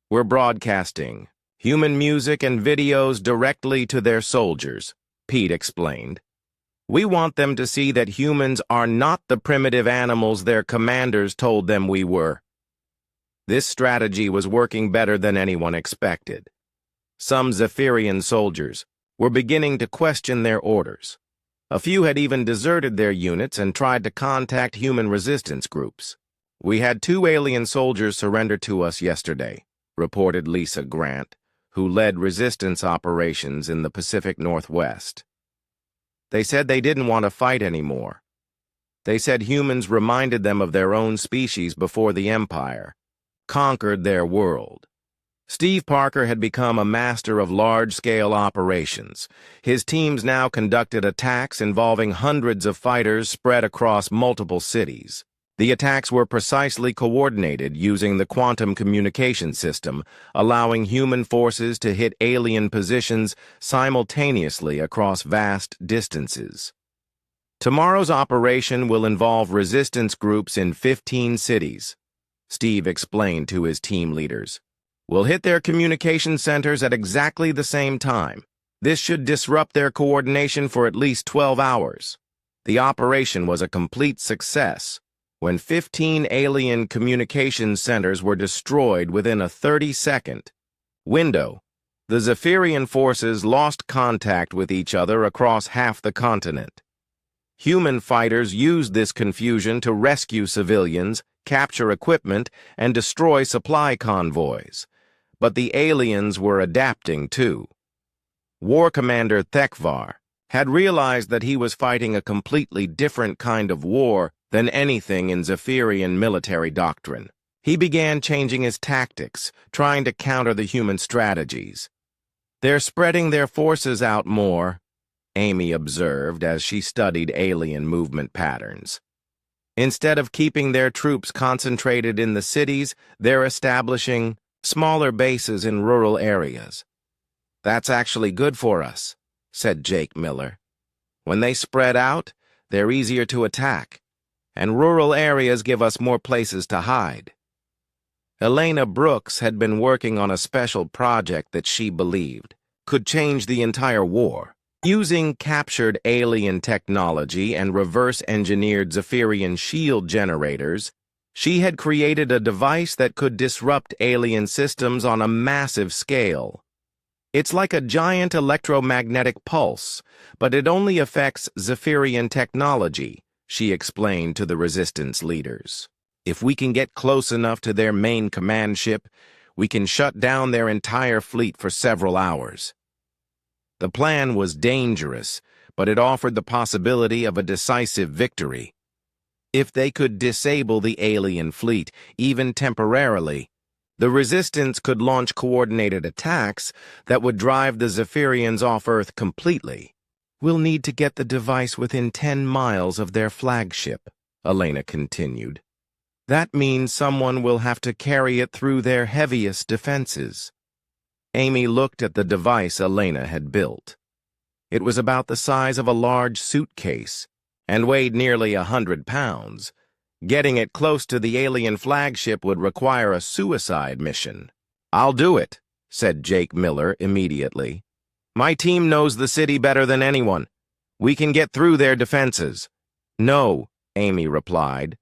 "We're broadcasting human music and videos directly to their soldiers," Pete explained. "We want them to see that humans are not the primitive animals their commanders told them we were." This strategy was working better than anyone expected. Some Zephyrian soldiers were beginning to question their orders. A few had even deserted their units and tried to contact human resistance groups. "We had 2 alien soldiers surrender to us yesterday," reported Lisa Grant, who led resistance operations in the Pacific Northwest. "They said they didn't want to fight anymore. They said humans reminded them of their own species before the Empire conquered their world." Steve Parker had become a master of large-scale operations. His teams now conducted attacks involving hundreds of fighters spread across multiple cities. The attacks were precisely coordinated using the quantum communication system, allowing human forces to hit alien positions simultaneously across vast distances. "Tomorrow's operation will involve resistance groups in 15 cities," Steve explained to his team leaders. "We'll hit their communication centers at exactly the same time. This should disrupt their coordination for at least 12 hours. The operation was a complete success. When 15 alien communication centers were destroyed within a 30-second window, the Zephyrian forces lost contact with each other across half the continent. Human fighters used this confusion to rescue civilians, capture equipment, and destroy supply convoys. But the aliens were adapting too. War Commander Thekvar had realized that he was fighting a completely different kind of war than anything in Zephyrian military doctrine. He began changing his tactics, trying to counter the human strategies. "They're spreading their forces out more," Amy observed as she studied alien movement patterns. "Instead of keeping their troops concentrated in the cities, they're establishing smaller bases in rural areas." "That's actually good for us," said Jake Miller. "When they spread out, they're easier to attack, and rural areas give us more places to hide." Elena Brooks had been working on a special project that she believed could change the entire war. Using captured alien technology and reverse-engineered Zephyrian shield generators, she had created a device that could disrupt alien systems on a massive scale. It's like a giant electromagnetic pulse, but it only affects Zephyrian technology, she explained to the Resistance leaders. If we can get close enough to their main command ship, we can shut down their entire fleet for several hours. The plan was dangerous, but it offered the possibility of a decisive victory. If they could disable the alien fleet, even temporarily, the Resistance could launch coordinated attacks that would drive the Zephyrians off Earth completely. We'll need to get the device within 10 miles of their flagship, Elena continued. That means someone will have to carry it through their heaviest defenses. Amy looked at the device Elena had built. It was about the size of a large suitcase and weighed nearly 100 pounds. Getting it close to the alien flagship would require a suicide mission. "I'll do it," said Jake Miller immediately. "My team knows the city better than anyone. We can get through their defenses." "No," Amy replied.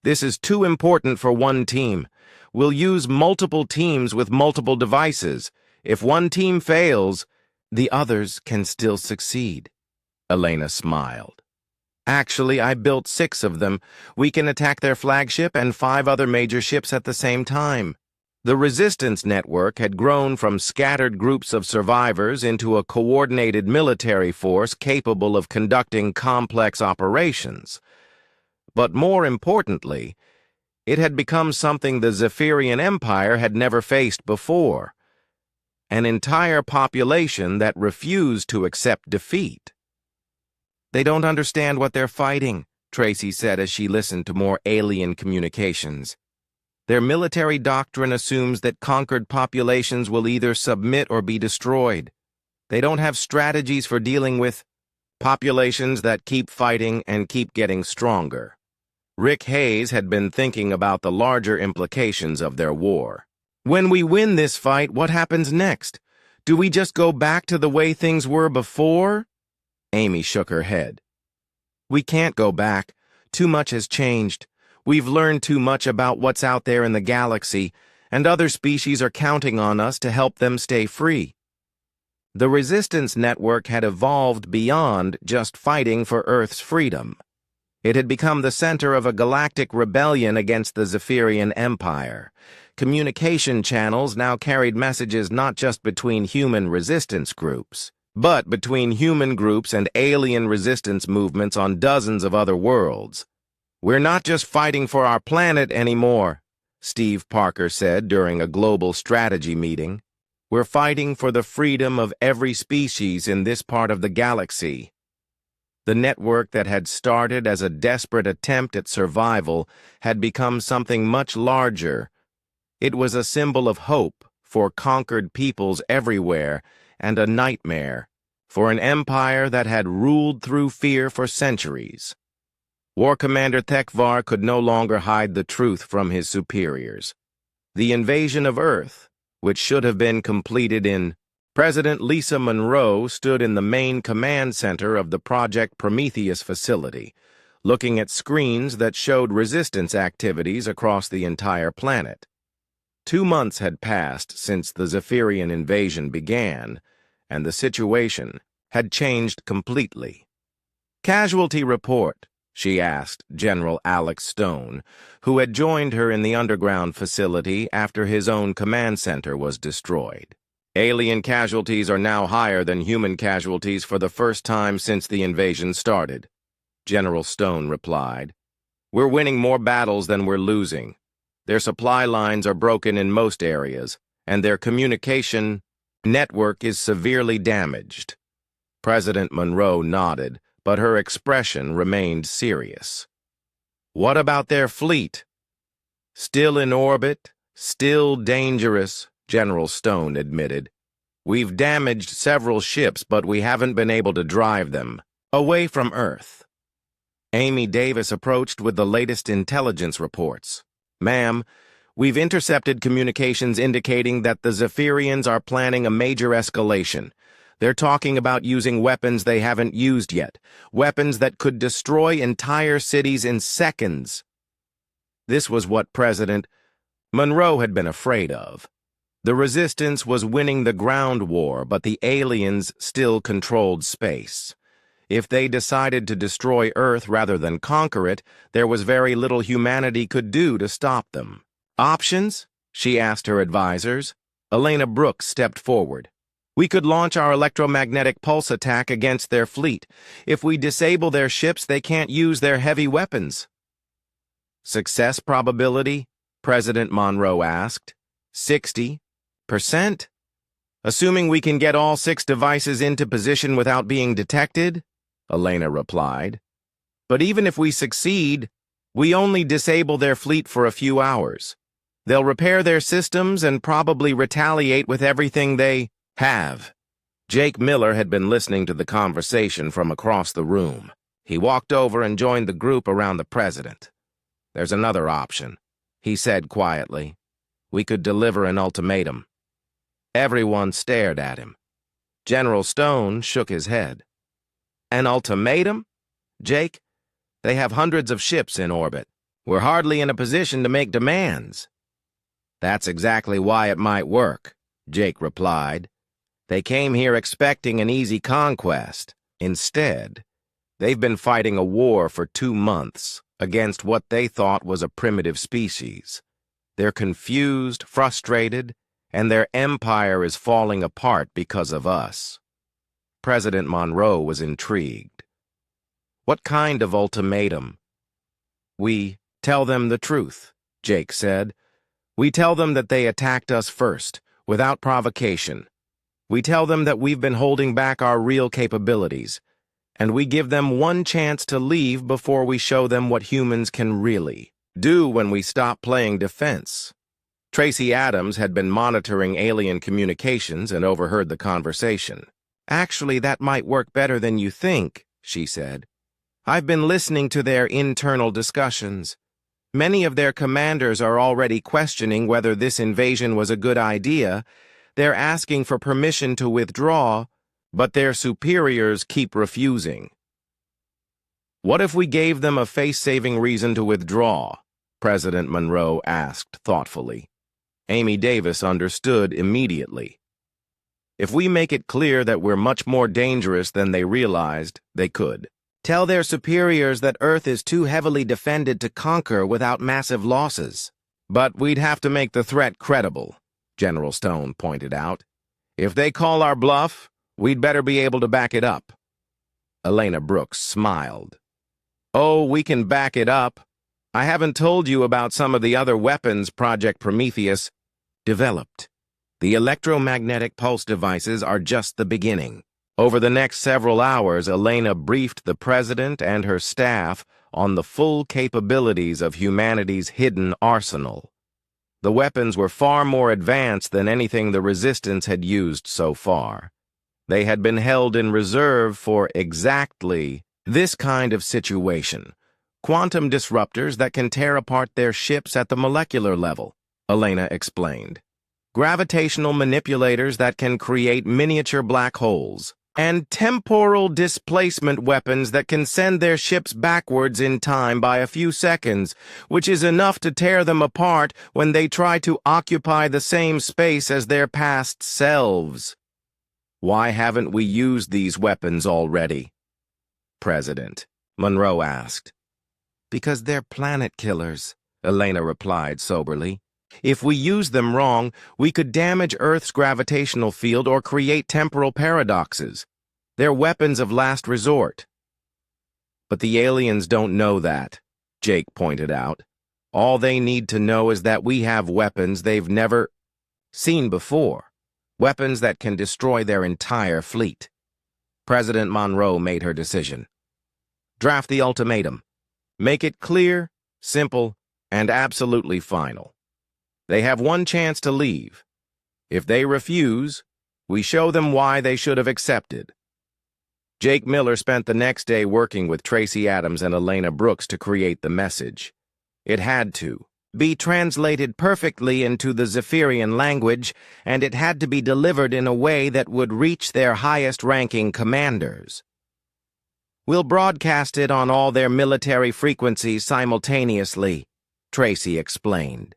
"This is too important for one team. We'll use multiple teams with multiple devices. If one team fails, the others can still succeed." Elena smiled. "Actually, I built 6 of them. We can attack their flagship and 5 other major ships at the same time." The Resistance network had grown from scattered groups of survivors into a coordinated military force capable of conducting complex operations. But more importantly, it had become something the Zephyrian Empire had never faced before. An entire population that refused to accept defeat. "They don't understand what they're fighting," Tracy said as she listened to more alien communications. "Their military doctrine assumes that conquered populations will either submit or be destroyed. They don't have strategies for dealing with populations that keep fighting and keep getting stronger." Rick Hayes had been thinking about the larger implications of their war. "When we win this fight, what happens next? Do we just go back to the way things were before?" Amy shook her head. "We can't go back. Too much has changed. We've learned too much about what's out there in the galaxy, and other species are counting on us to help them stay free." The Resistance network had evolved beyond just fighting for Earth's freedom. It had become the center of a galactic rebellion against the Zephyrian Empire. Communication channels now carried messages not just between human resistance groups, but between human groups and alien resistance movements on dozens of other worlds. "We're not just fighting for our planet anymore," Steve Parker said during a global strategy meeting. "We're fighting for the freedom of every species in this part of the galaxy." The network that had started as a desperate attempt at survival had become something much larger. It was a symbol of hope for conquered peoples everywhere and a nightmare for an empire that had ruled through fear for centuries. War Commander Thekvar could no longer hide the truth from his superiors. The invasion of Earth, which should have been completed in President Lisa Monroe stood in the main command center of the Project Prometheus facility, looking at screens that showed resistance activities across the entire planet. 2 months had passed since the Zephyrian invasion began, and the situation had changed completely. "Casualty report," she asked General Alex Stone, who had joined her in the underground facility after his own command center was destroyed. "Alien casualties are now higher than human casualties for the first time since the invasion started," General Stone replied. "We're winning more battles than we're losing. Their supply lines are broken in most areas, and their communication network is severely damaged." President Monroe nodded, but her expression remained serious. "What about their fleet?" "Still in orbit, still dangerous," General Stone admitted. "We've damaged several ships, but we haven't been able to drive them away from Earth." Amy Davis approached with the latest intelligence reports. "Ma'am, we've intercepted communications indicating that the Zephyrians are planning a major escalation. They're talking about using weapons they haven't used yet, weapons that could destroy entire cities in seconds. This was what President Monroe had been afraid of. The Resistance was winning the ground war, but the aliens still controlled space. If they decided to destroy Earth rather than conquer it, there was very little humanity could do to stop them. Options? She asked her advisors. Elena Brooks stepped forward. We could launch our electromagnetic pulse attack against their fleet. If we disable their ships, they can't use their heavy weapons. Success probability? President Monroe asked. 60%? Assuming we can get all 6 devices into position without being detected? Elena replied. But even if we succeed, we only disable their fleet for a few hours. They'll repair their systems and probably retaliate with everything they have. Jake Miller had been listening to the conversation from across the room. He walked over and joined the group around the president. There's another option, he said quietly. We could deliver an ultimatum. Everyone stared at him. General Stone shook his head. An ultimatum? Jake, they have hundreds of ships in orbit. We're hardly in a position to make demands. That's exactly why it might work, Jake replied. They came here expecting an easy conquest. Instead, they've been fighting a war for 2 months against what they thought was a primitive species. They're confused, frustrated, and their empire is falling apart because of us. President Monroe was intrigued. What kind of ultimatum? We tell them the truth, Jake said. We tell them that they attacked us first, without provocation. We tell them that we've been holding back our real capabilities, and we give them one chance to leave before we show them what humans can really do when we stop playing defense. Tracy Adams had been monitoring alien communications and overheard the conversation. Actually, that might work better than you think, she said. I've been listening to their internal discussions. Many of their commanders are already questioning whether this invasion was a good idea. They're asking for permission to withdraw, but their superiors keep refusing. What if we gave them a face-saving reason to withdraw? President Monroe asked thoughtfully. Amy Davis understood immediately. If we make it clear that we're much more dangerous than they realized, they could. Tell their superiors that Earth is too heavily defended to conquer without massive losses. But we'd have to make the threat credible, General Stone pointed out. If they call our bluff, we'd better be able to back it up. Elena Brooks smiled. Oh, we can back it up. I haven't told you about some of the other weapons Project Prometheus developed. The electromagnetic pulse devices are just the beginning. Over the next several hours, Elena briefed the president and her staff on the full capabilities of humanity's hidden arsenal. The weapons were far more advanced than anything the Resistance had used so far. They had been held in reserve for exactly this kind of situation. Quantum disruptors that can tear apart their ships at the molecular level, Elena explained. Gravitational manipulators that can create miniature black holes, and temporal displacement weapons that can send their ships backwards in time by a few seconds, which is enough to tear them apart when they try to occupy the same space as their past selves. Why haven't we used these weapons already? President Monroe asked. Because they're planet killers, Elena replied soberly. If we use them wrong, we could damage Earth's gravitational field or create temporal paradoxes. They're weapons of last resort. But the aliens don't know that, Jake pointed out. All they need to know is that we have weapons they've never seen before. Weapons that can destroy their entire fleet. President Monroe made her decision. Draft the ultimatum. Make it clear, simple, and absolutely final. They have one chance to leave. If they refuse, we show them why they should have accepted. Jake Miller spent the next day working with Tracy Adams and Elena Brooks to create the message. It had to be translated perfectly into the Zephyrian language, and it had to be delivered in a way that would reach their highest-ranking commanders. We'll broadcast it on all their military frequencies simultaneously, Tracy explained.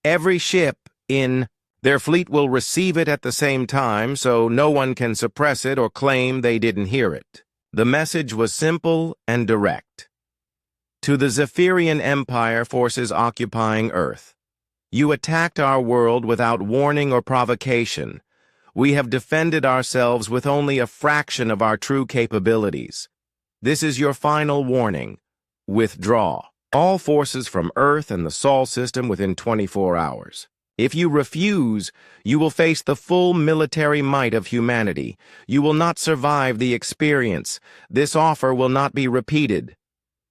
Every ship in their fleet will receive it at the same time, so no one can suppress it or claim they didn't hear it. The message was simple and direct. To the Zephyrian Empire forces occupying Earth. You attacked our world without warning or provocation. We have defended ourselves with only a fraction of our true capabilities. This is your final warning. Withdraw. All forces from Earth and the Sol system within 24 hours. If you refuse, you will face the full military might of humanity. You will not survive the experience. This offer will not be repeated.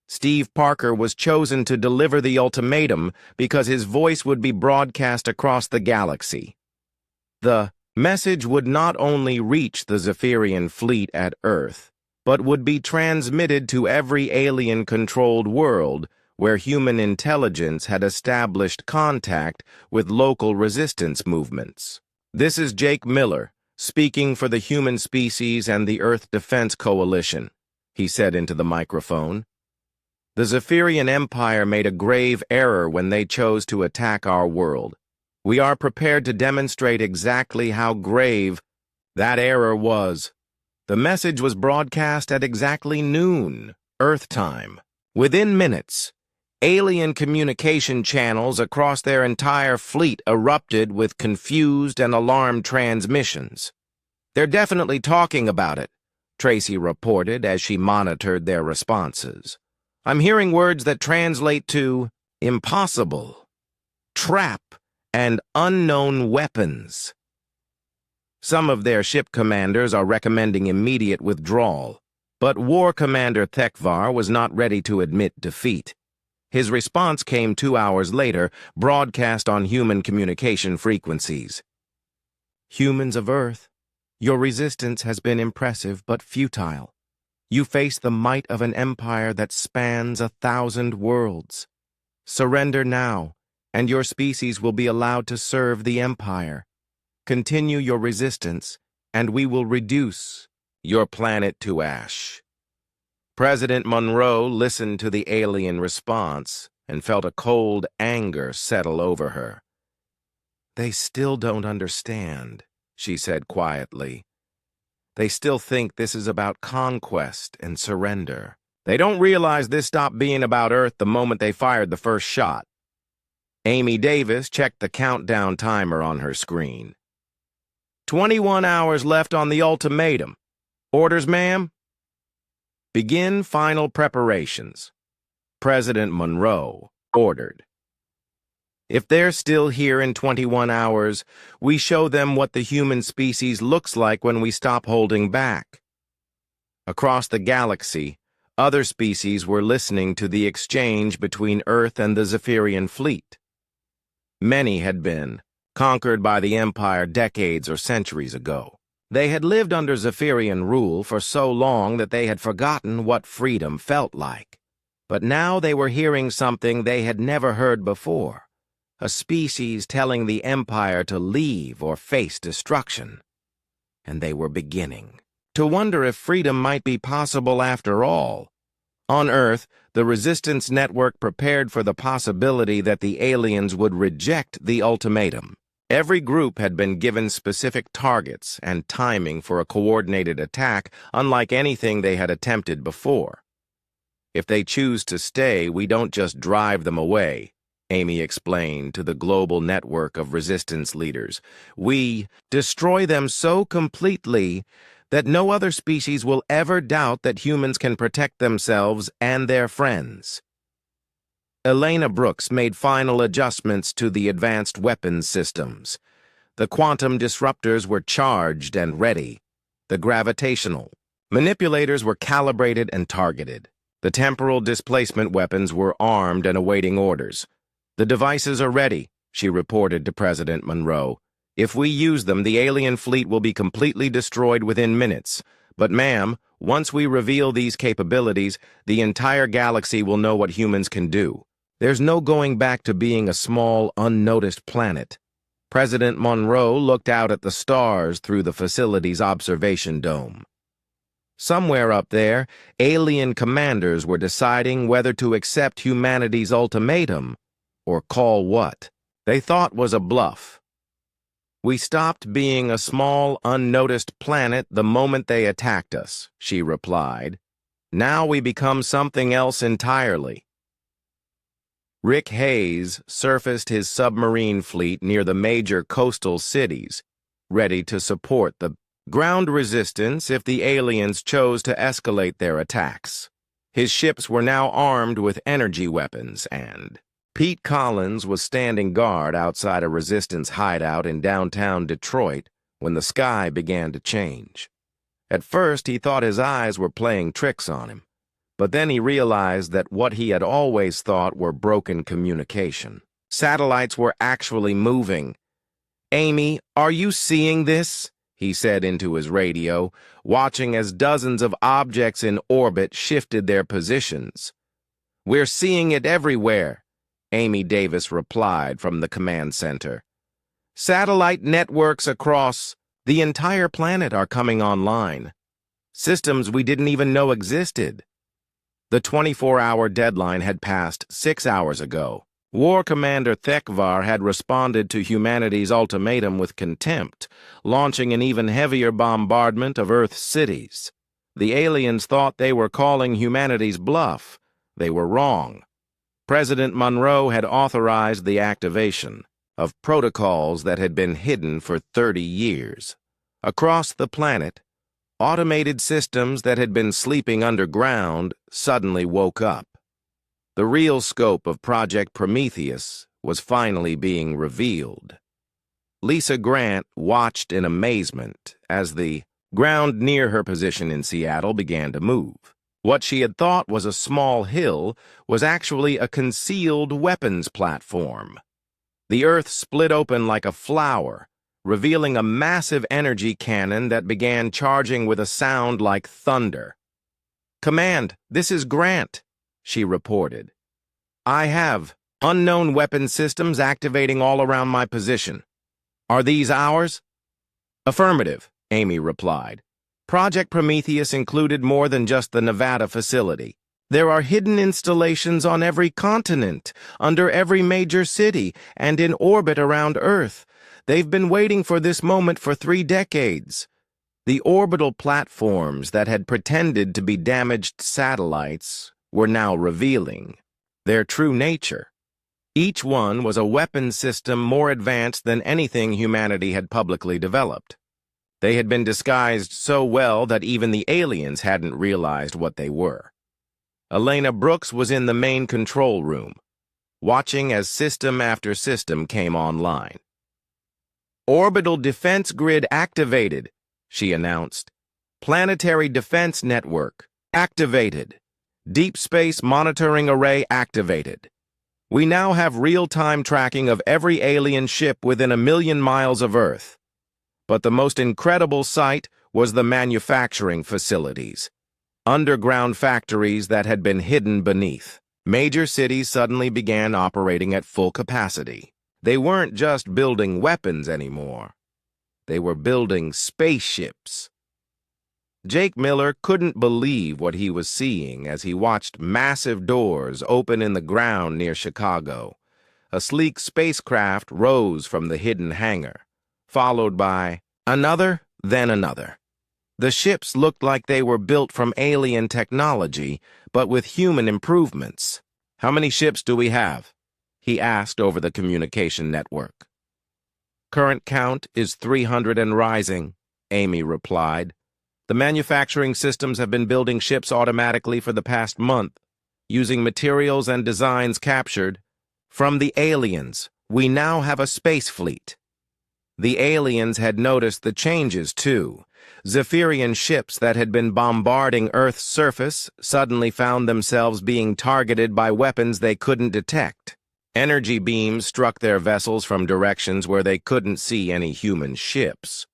Steve Parker was chosen to deliver the ultimatum because his voice would be broadcast across the galaxy. The message would not only reach the Zephyrian fleet at Earth, but would be transmitted to every alien-controlled world where human intelligence had established contact with local resistance movements. This is Jake Miller, speaking for the human species and the Earth Defense Coalition, he said into the microphone. The Zephyrian Empire made a grave error when they chose to attack our world. We are prepared to demonstrate exactly how grave that error was. The message was broadcast at exactly noon, Earth time. Within minutes, alien communication channels across their entire fleet erupted with confused and alarmed transmissions. They're definitely talking about it, Tracy reported as she monitored their responses. I'm hearing words that translate to impossible, trap, and unknown weapons. Some of their ship commanders are recommending immediate withdrawal, but War Commander Thekvar was not ready to admit defeat. His response came 2 hours later, broadcast on human communication frequencies. Humans of Earth, your resistance has been impressive but futile. You face the might of an empire that spans 1,000 worlds. Surrender now, and your species will be allowed to serve the empire. Continue your resistance, and we will reduce your planet to ash. President Monroe listened to the alien response and felt a cold anger settle over her. They still don't understand, she said quietly. They still think this is about conquest and surrender. They don't realize this stopped being about Earth the moment they fired the first shot. Amy Davis checked the countdown timer on her screen. 21 hours left on the ultimatum. Orders, ma'am? Begin final preparations. President Monroe ordered. If they're still here in 21 hours, we show them what the human species looks like when we stop holding back. Across the galaxy, other species were listening to the exchange between Earth and the Zephyrian fleet. Many had been conquered by the Empire decades or centuries ago. They had lived under Zephyrian rule for so long that they had forgotten what freedom felt like. But now they were hearing something they had never heard before. A species telling the Empire to leave or face destruction. And they were beginning to wonder if freedom might be possible after all. On Earth, the Resistance Network prepared for the possibility that the aliens would reject the ultimatum. Every group had been given specific targets and timing for a coordinated attack, unlike anything they had attempted before. If they choose to stay, we don't just drive them away, Amy explained to the global network of resistance leaders. We destroy them so completely that no other species will ever doubt that humans can protect themselves and their friends. Elena Brooks made final adjustments to the advanced weapons systems. The quantum disruptors were charged and ready. The gravitational manipulators were calibrated and targeted. The temporal displacement weapons were armed and awaiting orders. The devices are ready, she reported to President Monroe. If we use them, the alien fleet will be completely destroyed within minutes. But ma'am, once we reveal these capabilities, the entire galaxy will know what humans can do. There's no going back to being a small, unnoticed planet. President Monroe looked out at the stars through the facility's observation dome. Somewhere up there, alien commanders were deciding whether to accept humanity's ultimatum or call what they thought was a bluff. "We stopped being a small, unnoticed planet the moment they attacked us," she replied. "Now we become something else entirely." Rick Hayes surfaced his submarine fleet near the major coastal cities, ready to support the ground resistance if the aliens chose to escalate their attacks. His ships were now armed with energy weapons, and Pete Collins was standing guard outside a resistance hideout in downtown Detroit when the sky began to change. At first, he thought his eyes were playing tricks on him, but then he realized that what he had always thought were broken communication. Satellites were actually moving. "Amy, are you seeing this?" he said into his radio, watching as dozens of objects in orbit shifted their positions. "We're seeing it everywhere," Amy Davis replied from the command center. "Satellite networks across the entire planet are coming online. Systems we didn't even know existed." The 24-hour deadline had passed 6 hours ago. War Commander Thekvar had responded to humanity's ultimatum with contempt, launching an even heavier bombardment of Earth's cities. The aliens thought they were calling humanity's bluff. They were wrong. President Monroe had authorized the activation of protocols that had been hidden for 30 years. Across the planet, automated systems that had been sleeping underground suddenly woke up. The real scope of Project Prometheus was finally being revealed. Lisa Grant watched in amazement as the ground near her position in Seattle began to move. What she had thought was a small hill was actually a concealed weapons platform. The earth split open like a flower, revealing a massive energy cannon that began charging with a sound like thunder. "Command, this is Grant," she reported. "I have unknown weapon systems activating all around my position. Are these ours?" "Affirmative," Amy replied. "Project Prometheus included more than just the Nevada facility. There are hidden installations on every continent, under every major city, and in orbit around Earth. They've been waiting for this moment for 3 decades. The orbital platforms that had pretended to be damaged satellites were now revealing their true nature. Each one was a weapon system more advanced than anything humanity had publicly developed. They had been disguised so well that even the aliens hadn't realized what they were. Elena Brooks was in the main control room, watching as system after system came online. "Orbital defense grid activated," she announced. "Planetary defense network activated. Deep space monitoring array activated. We now have real-time tracking of every alien ship within 1,000,000 miles of Earth." But the most incredible sight was the manufacturing facilities. Underground factories that had been hidden beneath. Major cities suddenly began operating at full capacity. They weren't just building weapons anymore. They were building spaceships. Jake Miller couldn't believe what he was seeing as he watched massive doors open in the ground near Chicago. A sleek spacecraft rose from the hidden hangar, followed by another, then another. The ships looked like they were built from alien technology, but with human improvements. "How many ships do we have?" he asked over the communication network. "Current count is 300 and rising," Amy replied. "The manufacturing systems have been building ships automatically for the past month, using materials and designs captured from the aliens. We now have a space fleet." The aliens had noticed the changes, too. Zephyrian ships that had been bombarding Earth's surface suddenly found themselves being targeted by weapons they couldn't detect. Energy beams struck their vessels from directions where they couldn't see any human ships.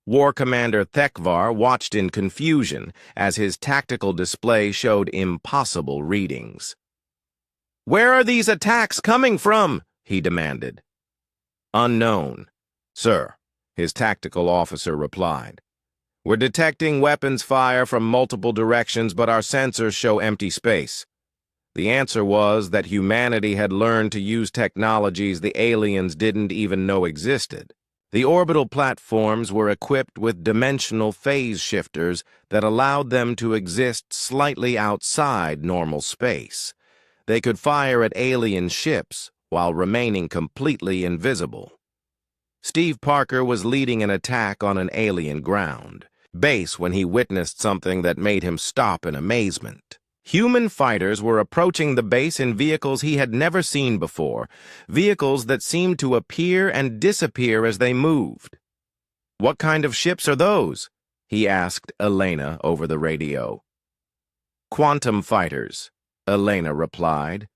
War Commander Thekvar watched in confusion as his tactical display showed impossible readings. Where are these attacks coming from? He demanded. Unknown, sir, his tactical officer replied. We're detecting weapons fire from multiple directions, but our sensors show empty space. The answer was that humanity had learned to use technologies the aliens didn't even know existed. The orbital platforms were equipped with dimensional phase shifters that allowed them to exist slightly outside normal space. They could fire at alien ships while remaining completely invisible. Steve Parker was leading an attack on an alien ground base when he witnessed something that made him stop in amazement. Human fighters were approaching the base in vehicles he had never seen before, vehicles that seemed to appear and disappear as they moved. "What kind of ships are those?" he asked Elena over the radio. "Quantum fighters," Elena replied.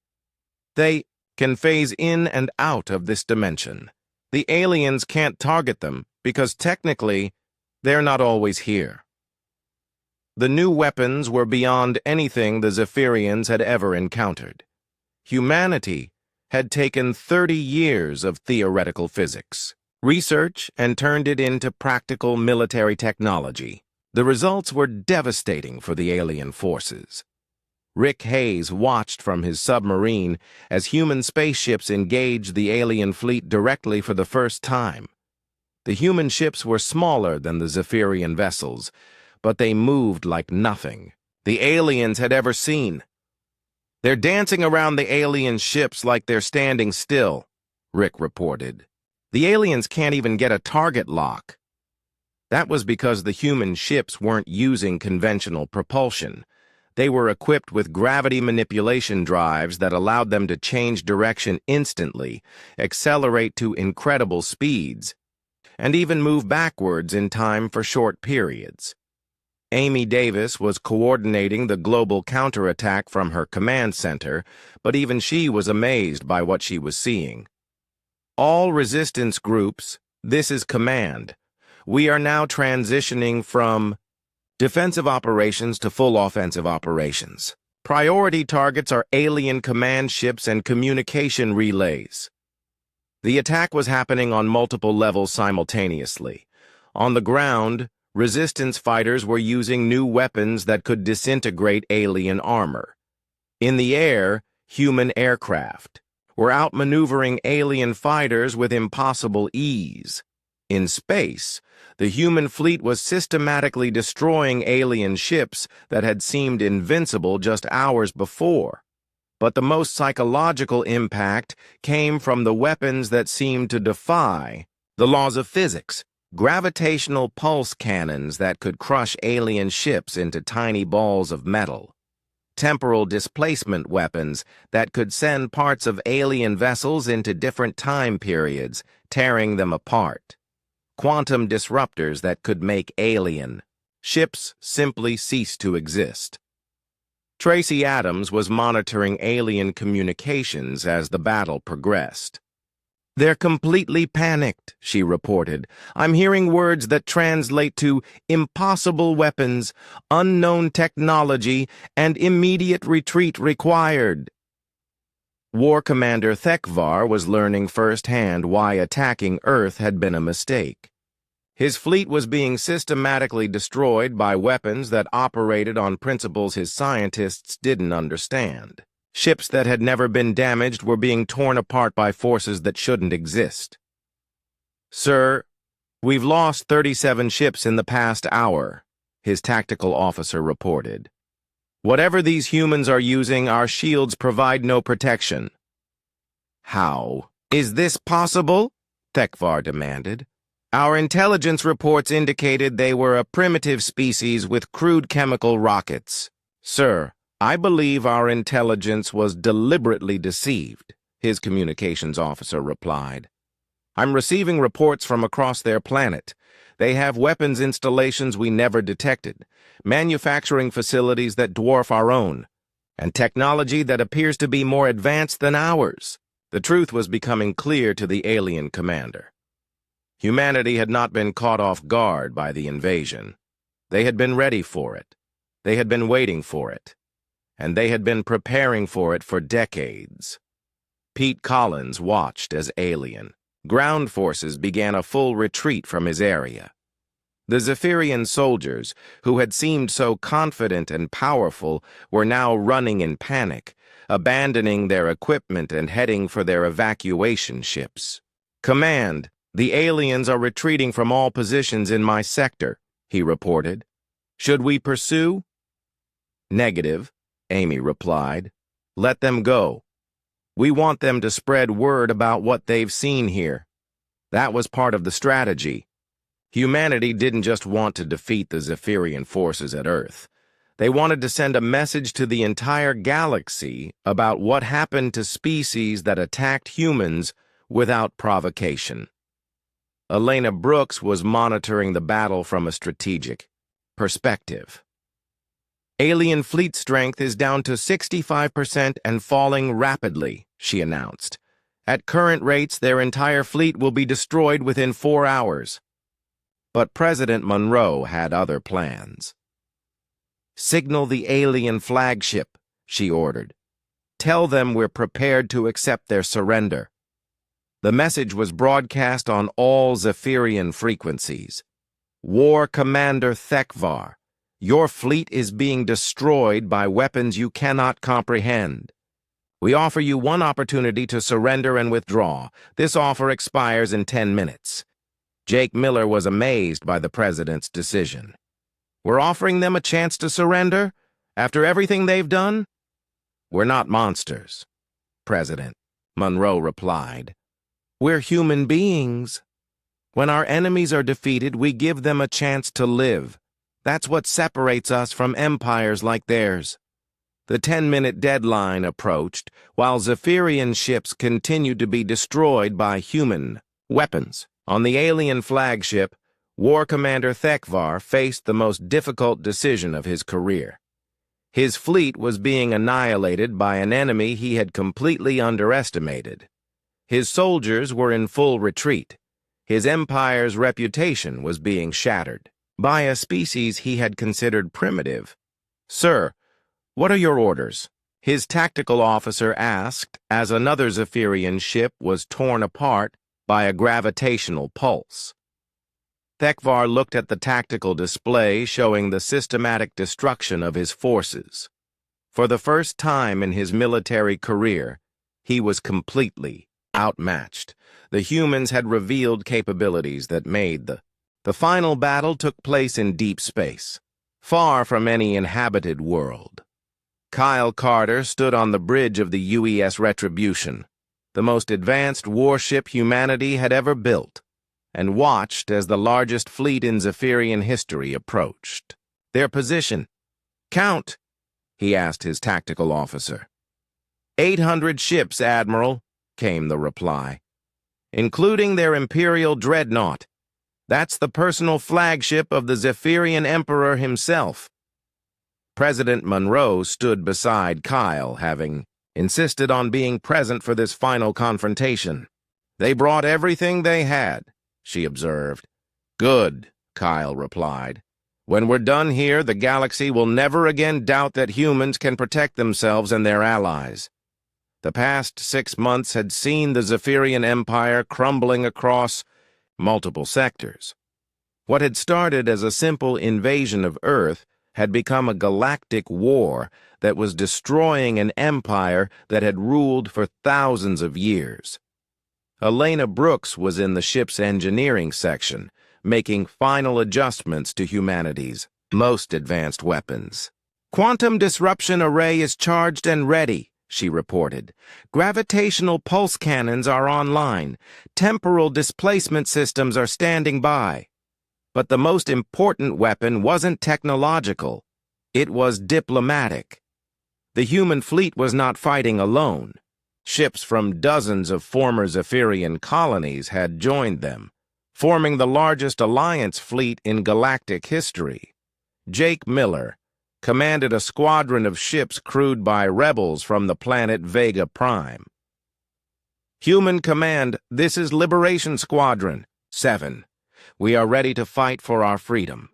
"They can phase in and out of this dimension. The aliens can't target them because technically they're not always here." The new weapons were beyond anything the Zephyrians had ever encountered. Humanity had taken 30 years of theoretical physics, research, and turned it into practical military technology. The results were devastating for the alien forces. Rick Hayes watched from his submarine as human spaceships engaged the alien fleet directly for the first time. The human ships were smaller than the Zephyrian vessels, but they moved like nothing the aliens had ever seen. "They're dancing around the alien ships like they're standing still," Rick reported. "The aliens can't even get a target lock." That was because the human ships weren't using conventional propulsion. They were equipped with gravity manipulation drives that allowed them to change direction instantly, accelerate to incredible speeds, and even move backwards in time for short periods. Amy Davis was coordinating the global counterattack from her command center, but even she was amazed by what she was seeing. "All resistance groups, this is command. We are now transitioning from defensive operations to full offensive operations. Priority targets are alien command ships and communication relays." The attack was happening on multiple levels simultaneously. On the ground, resistance fighters were using new weapons that could disintegrate alien armor. In the air, human aircraft were outmaneuvering alien fighters with impossible ease. In space, the human fleet was systematically destroying alien ships that had seemed invincible just hours before. But the most psychological impact came from the weapons that seemed to defy the laws of physics. Gravitational pulse cannons that could crush alien ships into tiny balls of metal. Temporal displacement weapons that could send parts of alien vessels into different time periods, tearing them apart. Quantum disruptors that could make alien ships simply cease to exist. Tracy Adams was monitoring alien communications as the battle progressed. "They're completely panicked," she reported. "I'm hearing words that translate to impossible weapons, unknown technology, and immediate retreat required." War Commander Thekvar was learning firsthand why attacking Earth had been a mistake. His fleet was being systematically destroyed by weapons that operated on principles his scientists didn't understand. Ships that had never been damaged were being torn apart by forces that shouldn't exist. "Sir, we've lost 37 ships in the past hour," his tactical officer reported. "Whatever these humans are using, our shields provide no protection." "How is this possible?" Thekvar demanded. "Our intelligence reports indicated they were a primitive species with crude chemical rockets." "Sir, I believe our intelligence was deliberately deceived," his communications officer replied. "I'm receiving reports from across their planet. They have weapons installations we never detected, manufacturing facilities that dwarf our own, and technology that appears to be more advanced than ours." The truth was becoming clear to the alien commander. Humanity had not been caught off guard by the invasion. They had been ready for it. They had been waiting for it. and they had been preparing for it for decades. Pete Collins watched as alien ground forces began a full retreat from his area. The Zephyrian soldiers, who had seemed so confident and powerful, were now running in panic, abandoning their equipment and heading for their evacuation ships. "Command, the aliens are retreating from all positions in my sector," he reported. "Should we pursue?" "Negative," Amy replied. "Let them go. We want them to spread word about what they've seen here. That was part of the strategy. Humanity didn't just want to defeat the Zephyrian forces at Earth. They wanted to send a message to the entire galaxy about what happened to species that attacked humans without provocation." Elena Brooks was monitoring the battle from a strategic perspective. "Alien fleet strength is down to 65% and falling rapidly," she announced. "At current rates, their entire fleet will be destroyed within 4 hours. But President Monroe had other plans. "Signal the alien flagship," she ordered. "Tell them we're prepared to accept their surrender." The message was broadcast on all Zephyrian frequencies. "War Commander Thekvar, your fleet is being destroyed by weapons you cannot comprehend. We offer you one opportunity to surrender and withdraw. This offer expires in 10 minutes. Jake Miller was amazed by the president's decision. "We're offering them a chance to surrender? After everything they've done?" "We're not monsters," President Monroe replied. "We're human beings. When our enemies are defeated, we give them a chance to live. That's what separates us from empires like theirs." The 10-minute deadline approached, while Zephyrian ships continued to be destroyed by human weapons. On the alien flagship, War Commander Thekvar faced the most difficult decision of his career. His fleet was being annihilated by an enemy he had completely underestimated. His soldiers were in full retreat. His empire's reputation was being shattered by a species he had considered primitive. "Sir, what are your orders?" his tactical officer asked as another Zephyrian ship was torn apart by a gravitational pulse. Thekvar looked at the tactical display showing the systematic destruction of his forces. For the first time in his military career, he was completely outmatched. The humans had revealed capabilities that made the final battle took place in deep space, far from any inhabited world. Kyle Carter stood on the bridge of the UES Retribution, the most advanced warship humanity had ever built, and watched as the largest fleet in Zephyrian history approached. "Their position." "Count," he asked his tactical officer. 800 ships, Admiral," came the reply, "including their Imperial dreadnought. That's the personal flagship of the Zephyrian Emperor himself." President Monroe stood beside Kyle, having insisted on being present for this final confrontation. "They brought everything they had," she observed. "Good," Kyle replied. "When we're done here, the galaxy will never again doubt that humans can protect themselves and their allies." The past 6 months had seen the Zephyrian Empire crumbling across multiple sectors. What had started as a simple invasion of Earth had become a galactic war that was destroying an empire that had ruled for thousands of years. Elena Brooks was in the ship's engineering section, making final adjustments to humanity's most advanced weapons. "Quantum disruption array is charged and ready," she reported. "Gravitational pulse cannons are online. Temporal displacement systems are standing by." But the most important weapon wasn't technological. It was diplomatic. The human fleet was not fighting alone. Ships from dozens of former Zephyrian colonies had joined them, forming the largest alliance fleet in galactic history. Jake Miller commanded a squadron of ships crewed by rebels from the planet Vega Prime. "Human Command, this is Liberation Squadron 7. We are ready to fight for our freedom."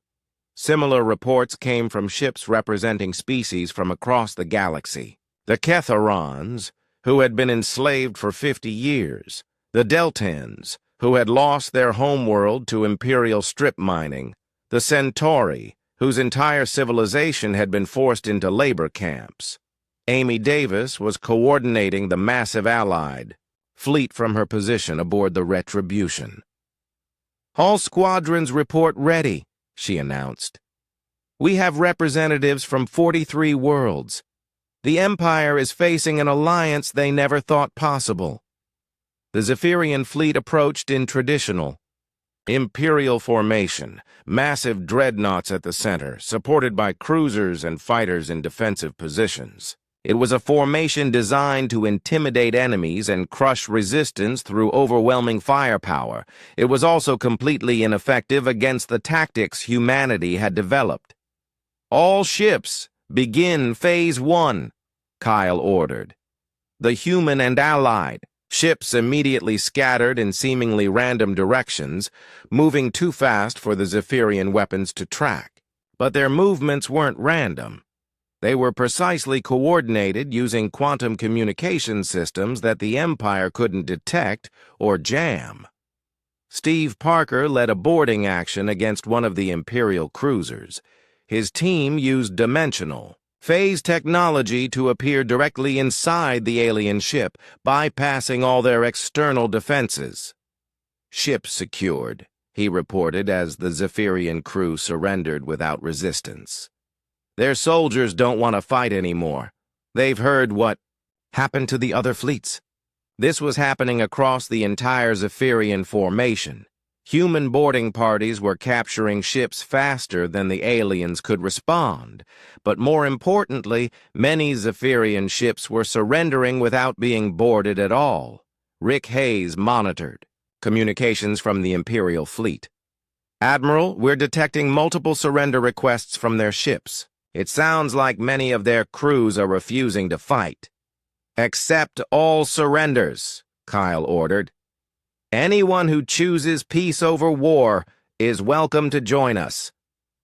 Similar reports came from ships representing species from across the galaxy. The Ketharons, who had been enslaved for 50 years, the Deltans, who had lost their homeworld to imperial strip mining, the Centauri, whose entire civilization had been forced into labor camps. Amy Davis was coordinating the massive Allied fleet from her position aboard the Retribution. "All squadrons report ready," she announced. "We have representatives from 43 worlds. The Empire is facing an alliance they never thought possible." The Zephyrian fleet approached in traditional Imperial formation, massive dreadnoughts at the center, supported by cruisers and fighters in defensive positions. It was a formation designed to intimidate enemies and crush resistance through overwhelming firepower. It was also completely ineffective against the tactics humanity had developed. "All ships, begin Phase 1, Kyle ordered. The human and allied ships immediately scattered in seemingly random directions, moving too fast for the Zephyrian weapons to track. But their movements weren't random. They were precisely coordinated using quantum communication systems that the Empire couldn't detect or jam. Steve Parker led a boarding action against one of the Imperial cruisers. His team used dimensional phase technology to appear directly inside the alien ship, bypassing all their external defenses. "Ship secured," he reported as the Zephyrian crew surrendered without resistance. "Their soldiers don't want to fight anymore. They've heard what happened to the other fleets." This was happening across the entire Zephyrian formation. Human boarding parties were capturing ships faster than the aliens could respond, but more importantly, many Zephyrian ships were surrendering without being boarded at all. Rick Hayes monitored communications from the Imperial fleet. "Admiral, we're detecting multiple surrender requests from their ships. It sounds like many of their crews are refusing to fight." "Accept all surrenders," Kyle ordered. "Anyone who chooses peace over war is welcome to join us."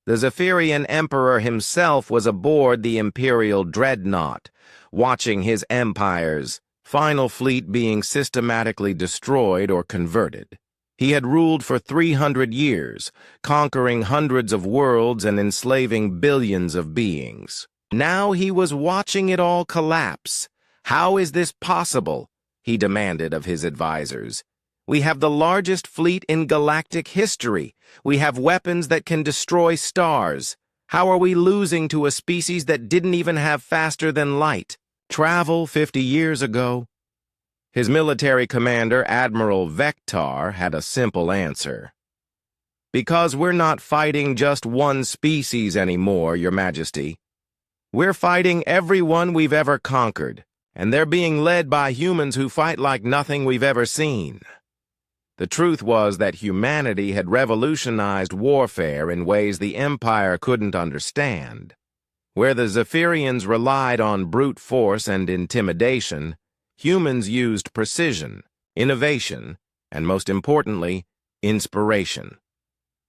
The Zephyrian Emperor himself was aboard the Imperial Dreadnought, watching his empire's final fleet being systematically destroyed or converted. He had ruled for 300 years, conquering hundreds of worlds and enslaving billions of beings. Now he was watching it all collapse. "How is this possible?" he demanded of his advisors. "We have the largest fleet in galactic history. We have weapons that can destroy stars. How are we losing to a species that didn't even have faster than light travel 50 years ago?" His military commander, Admiral Vector, had a simple answer. "Because we're not fighting just one species anymore, Your Majesty. We're fighting everyone we've ever conquered, and they're being led by humans who fight like nothing we've ever seen." The truth was that humanity had revolutionized warfare in ways the Empire couldn't understand. Where the Zephyrians relied on brute force and intimidation, humans used precision, innovation, and most importantly, inspiration.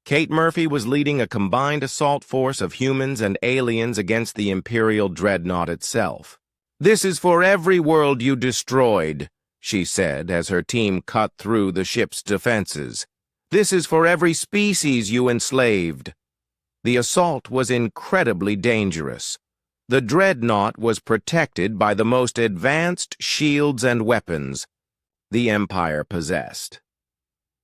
Kate Murphy was leading a combined assault force of humans and aliens against the Imperial Dreadnought itself. "This is for every world you destroyed," she said as her team cut through the ship's defenses. "This is for every species you enslaved." The assault was incredibly dangerous. The Dreadnought was protected by the most advanced shields and weapons the Empire possessed.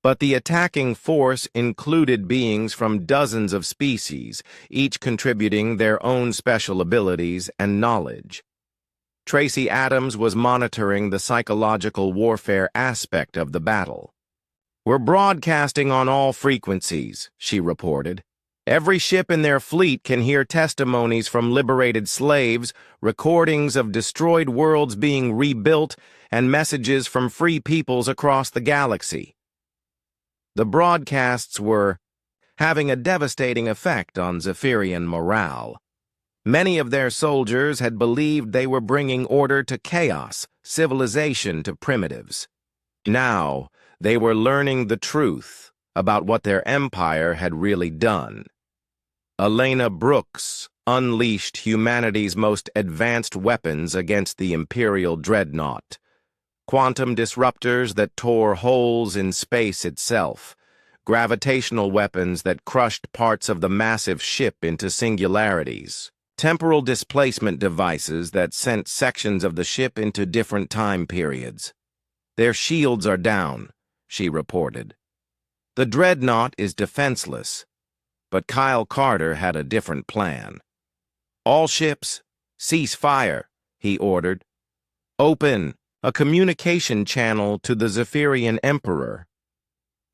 But the attacking force included beings from dozens of species, each contributing their own special abilities and knowledge. Tracy Adams was monitoring the psychological warfare aspect of the battle. "We're broadcasting on all frequencies," she reported. "Every ship in their fleet can hear testimonies from liberated slaves, recordings of destroyed worlds being rebuilt, and messages from free peoples across the galaxy." The broadcasts were having a devastating effect on Zephyrian morale. Many of their soldiers had believed they were bringing order to chaos, civilization to primitives. Now, they were learning the truth about what their empire had really done. Elena Brooks unleashed humanity's most advanced weapons against the Imperial Dreadnought. Quantum disruptors that tore holes in space itself. Gravitational weapons that crushed parts of the massive ship into singularities. Temporal displacement devices that sent sections of the ship into different time periods. Their shields are down, she reported. The Dreadnought is defenseless, but Kyle Carter had a different plan. All ships, cease fire, he ordered. Open a communication channel to the Zephyrian Emperor.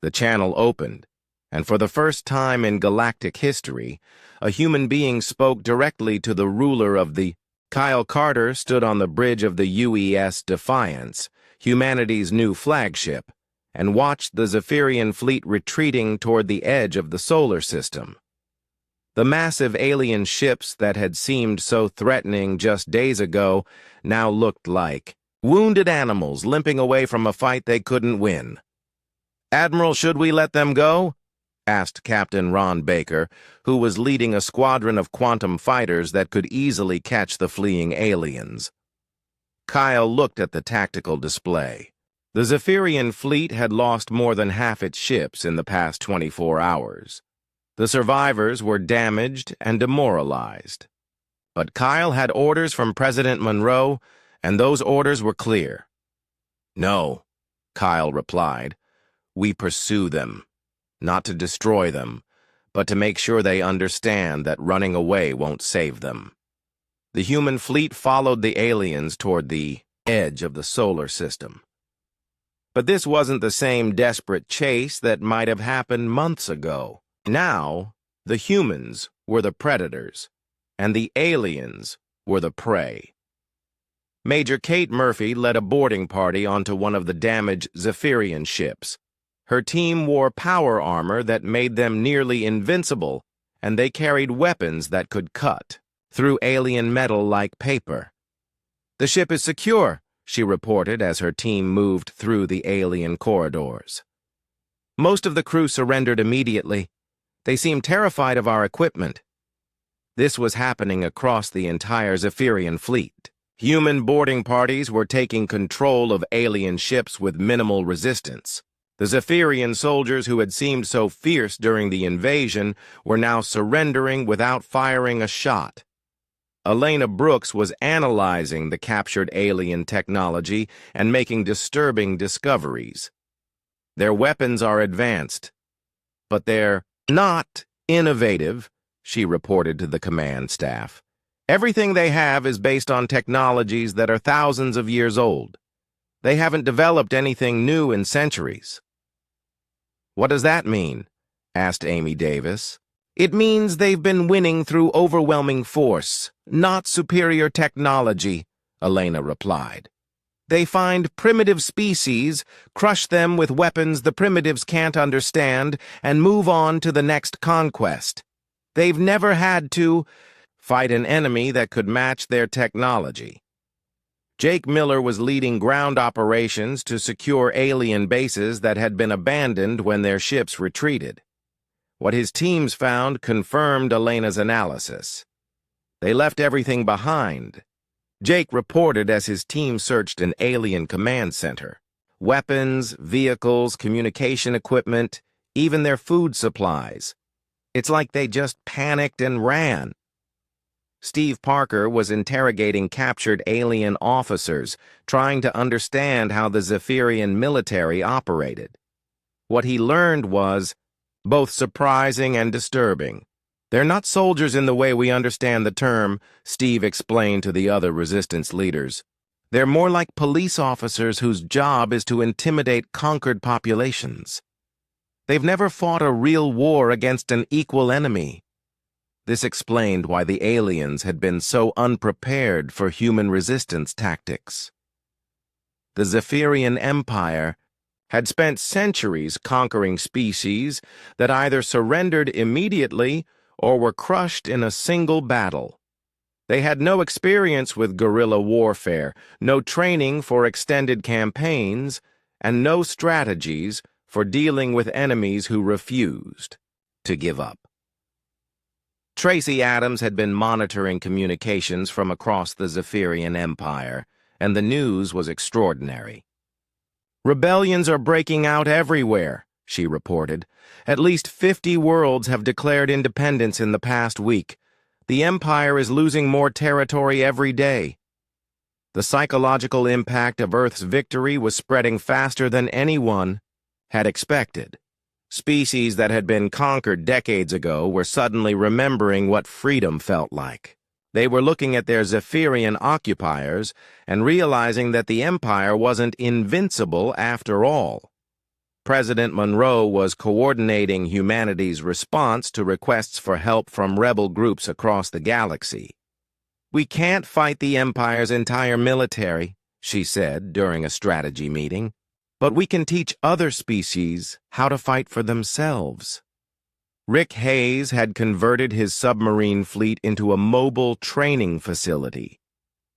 The channel opened, and for the first time in galactic history, a human being spoke directly to the ruler of the... Kyle Carter stood on the bridge of the UES Defiance, humanity's new flagship, and watched the Zephyrian fleet retreating toward the edge of the solar system. The massive alien ships that had seemed so threatening just days ago now looked like wounded animals limping away from a fight they couldn't win. "Admiral, should we let them go?" asked Captain Ron Baker, who was leading a squadron of quantum fighters that could easily catch the fleeing aliens. Kyle looked at the tactical display. The Zephyrian fleet had lost more than half its ships in the past 24 hours. The survivors were damaged and demoralized. But Kyle had orders from President Monroe, and those orders were clear. "No," Kyle replied. "We pursue them, not to destroy them, but to make sure they understand that running away won't save them." The human fleet followed the aliens toward the edge of the solar system. But this wasn't the same desperate chase that might have happened months ago. Now, the humans were the predators, and the aliens were the prey. Major Kate Murphy led a boarding party onto one of the damaged Zephyrian ships. Her team wore power armor that made them nearly invincible, and they carried weapons that could cut through alien metal like paper. "The ship is secure," she reported as her team moved through the alien corridors. "Most of the crew surrendered immediately. They seemed terrified of our equipment." This was happening across the entire Zephyrian fleet. Human boarding parties were taking control of alien ships with minimal resistance. The Zephyrian soldiers who had seemed so fierce during the invasion were now surrendering without firing a shot. Elena Brooks was analyzing the captured alien technology and making disturbing discoveries. "Their weapons are advanced, but they're not innovative," she reported to the command staff. "Everything they have is based on technologies that are thousands of years old. They haven't developed anything new in centuries." "What does that mean?" asked Amy Davis. "It means they've been winning through overwhelming force, not superior technology," Elena replied. "They find primitive species, crush them with weapons the primitives can't understand, and move on to the next conquest. They've never had to fight an enemy that could match their technology." Jake Miller was leading ground operations to secure alien bases that had been abandoned when their ships retreated. What his teams found confirmed Elena's analysis. They left everything behind. Jake reported as his team searched an alien command center. Weapons, vehicles, communication equipment, even their food supplies. It's like they just panicked and ran. Steve Parker was interrogating captured alien officers, trying to understand how the Zephyrian military operated. What he learned was both surprising and disturbing. "They're not soldiers in the way we understand the term," Steve explained to the other resistance leaders. "They're more like police officers whose job is to intimidate conquered populations. They've never fought a real war against an equal enemy." This explained why the aliens had been so unprepared for human resistance tactics. The Zephyrian Empire had spent centuries conquering species that either surrendered immediately or were crushed in a single battle. They had no experience with guerrilla warfare, no training for extended campaigns, and no strategies for dealing with enemies who refused to give up. Tracy Adams had been monitoring communications from across the Zephyrian Empire, and the news was extraordinary. "Rebellions are breaking out everywhere," she reported. "At least 50 worlds have declared independence in the past week. The Empire is losing more territory every day." The psychological impact of Earth's victory was spreading faster than anyone had expected. Species that had been conquered decades ago were suddenly remembering what freedom felt like. They were looking at their Zephyrian occupiers and realizing that the Empire wasn't invincible after all. President Monroe was coordinating humanity's response to requests for help from rebel groups across the galaxy. "We can't fight the Empire's entire military," she said during a strategy meeting, "but we can teach other species how to fight for themselves." Rick Hayes had converted his submarine fleet into a mobile training facility.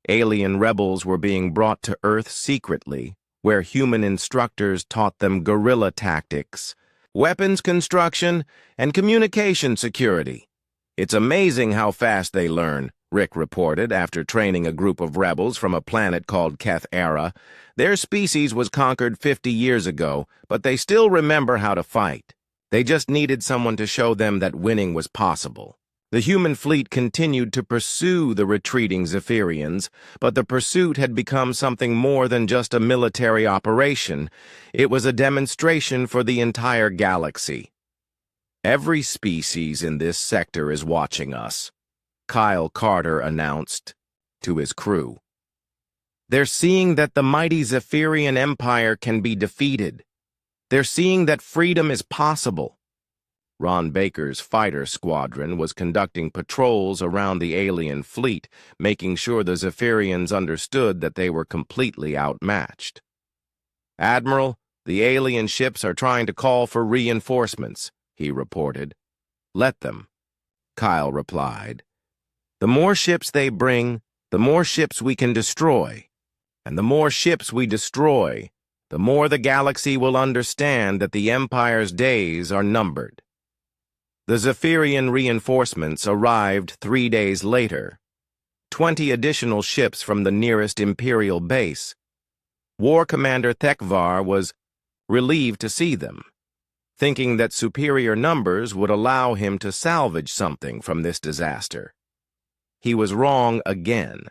Alien rebels were being brought to Earth secretly, where human instructors taught them guerrilla tactics, weapons construction, and communication security. "It's amazing how fast they learn," Rick reported after training a group of rebels from a planet called Keth Era. "Their species was conquered 50 years ago, but they still remember how to fight. They just needed someone to show them that winning was possible." The human fleet continued to pursue the retreating Zephyrians, but the pursuit had become something more than just a military operation. It was a demonstration for the entire galaxy. "Every species in this sector is watching us," Kyle Carter announced to his crew. "They're seeing that the mighty Zephyrian Empire can be defeated. They're seeing that freedom is possible." Ron Baker's fighter squadron was conducting patrols around the alien fleet, making sure the Zephyrians understood that they were completely outmatched. "Admiral, the alien ships are trying to call for reinforcements," he reported. "Let them," Kyle replied. "The more ships they bring, the more ships we can destroy. And the more ships we destroy, the more the galaxy will understand that the Empire's days are numbered." The Zephyrian reinforcements arrived 3 days later. 20 additional ships from the nearest Imperial base. War Commander Thekvar was relieved to see them, thinking that superior numbers would allow him to salvage something from this disaster. He was wrong again.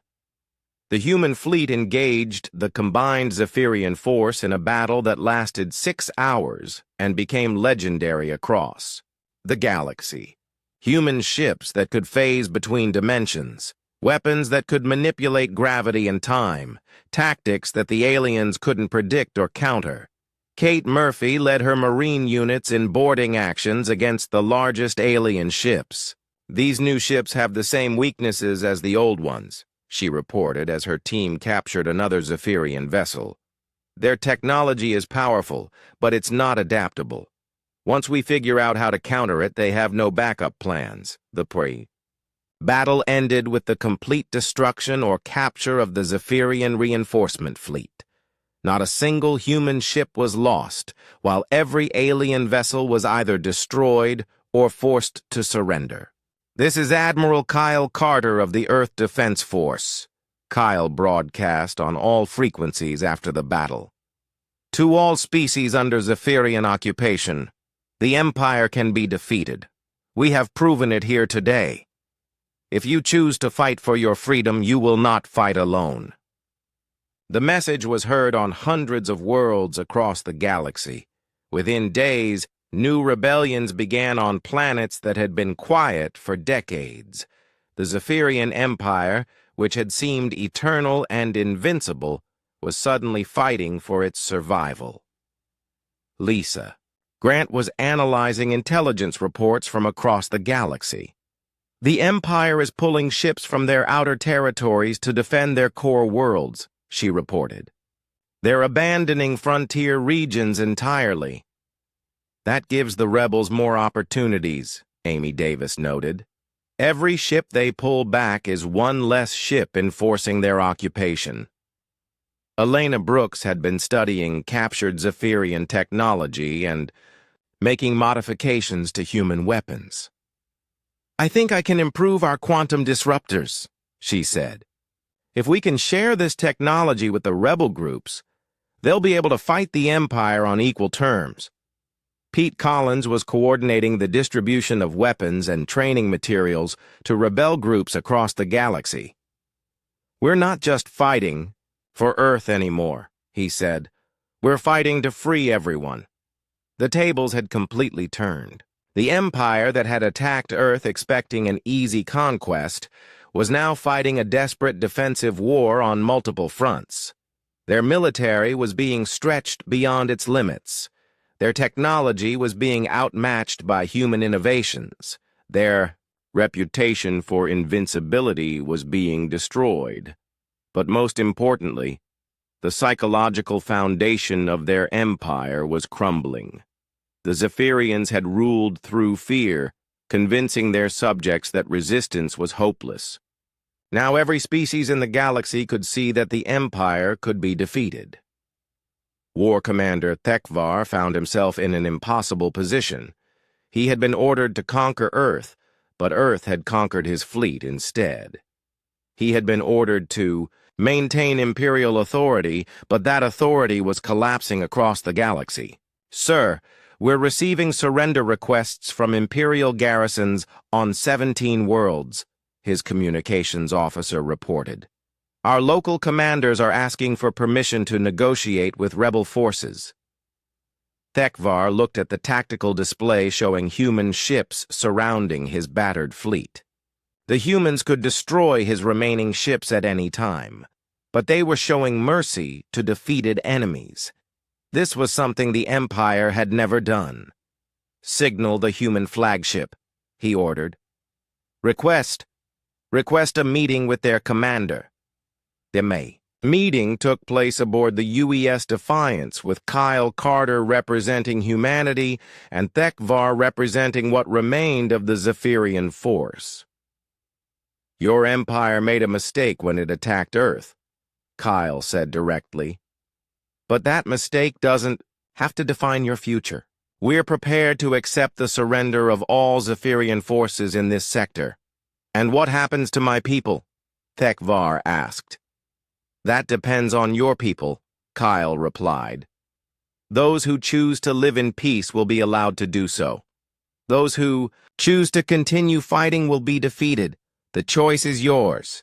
The human fleet engaged the combined Zephyrian force in a battle that lasted 6 hours and became legendary across the galaxy. Human ships that could phase between dimensions, weapons that could manipulate gravity and time, tactics that the aliens couldn't predict or counter. Kate Murphy led her Marine units in boarding actions against the largest alien ships. "These new ships have the same weaknesses as the old ones," she reported as her team captured another Zephyrian vessel. "Their technology is powerful, but it's not adaptable. Once we figure out how to counter it, they have no backup plans." The battle ended with the complete destruction or capture of the Zephyrian reinforcement fleet. Not a single human ship was lost, while every alien vessel was either destroyed or forced to surrender. "This is Admiral Kyle Carter of the Earth Defense Force," Kyle broadcast on all frequencies after the battle. "To all species under Zephyrian occupation, the Empire can be defeated. We have proven it here today. If you choose to fight for your freedom, you will not fight alone." The message was heard on hundreds of worlds across the galaxy. Within days, new rebellions began on planets that had been quiet for decades. The Zephyrian Empire, which had seemed eternal and invincible, was suddenly fighting for its survival. Lisa. Grant was analyzing intelligence reports from across the galaxy. "The Empire is pulling ships from their outer territories to defend their core worlds," she reported. "They're abandoning frontier regions entirely." "That gives the rebels more opportunities," Amy Davis noted. "Every ship they pull back is one less ship enforcing their occupation." Elena Brooks had been studying captured Zephyrian technology and making modifications to human weapons. I think I can improve our quantum disruptors, she said. If we can share this technology with the rebel groups, they'll be able to fight the Empire on equal terms. Pete Collins was coordinating the distribution of weapons and training materials to rebel groups across the galaxy. We're not just fighting for Earth anymore, he said. We're fighting to free everyone. The tables had completely turned. The Empire that had attacked Earth expecting an easy conquest was now fighting a desperate defensive war on multiple fronts. Their military was being stretched beyond its limits. Their technology was being outmatched by human innovations. Their reputation for invincibility was being destroyed. But most importantly, the psychological foundation of their empire was crumbling. The Zephyrians had ruled through fear, convincing their subjects that resistance was hopeless. Now every species in the galaxy could see that the Empire could be defeated. War Commander Thekvar found himself in an impossible position. He had been ordered to conquer Earth, but Earth had conquered his fleet instead. He had been ordered to maintain Imperial authority, but that authority was collapsing across the galaxy. Sir, we're receiving surrender requests from Imperial garrisons on 17 worlds, his communications officer reported. Our local commanders are asking for permission to negotiate with rebel forces. Thekvar looked at the tactical display showing human ships surrounding his battered fleet. The humans could destroy his remaining ships at any time, but they were showing mercy to defeated enemies. This was something the Empire had never done. Signal the human flagship, he ordered. Request a meeting with their commander. The meeting took place aboard the UES Defiance, with Kyle Carter representing humanity and Thekvar representing what remained of the Zephyrian force. Your empire made a mistake when it attacked Earth, Kyle said directly. But that mistake doesn't have to define your future. We're prepared to accept the surrender of all Zephyrian forces in this sector. And what happens to my people? Thekvar asked. That depends on your people, Kyle replied. Those who choose to live in peace will be allowed to do so. Those who choose to continue fighting will be defeated. The choice is yours.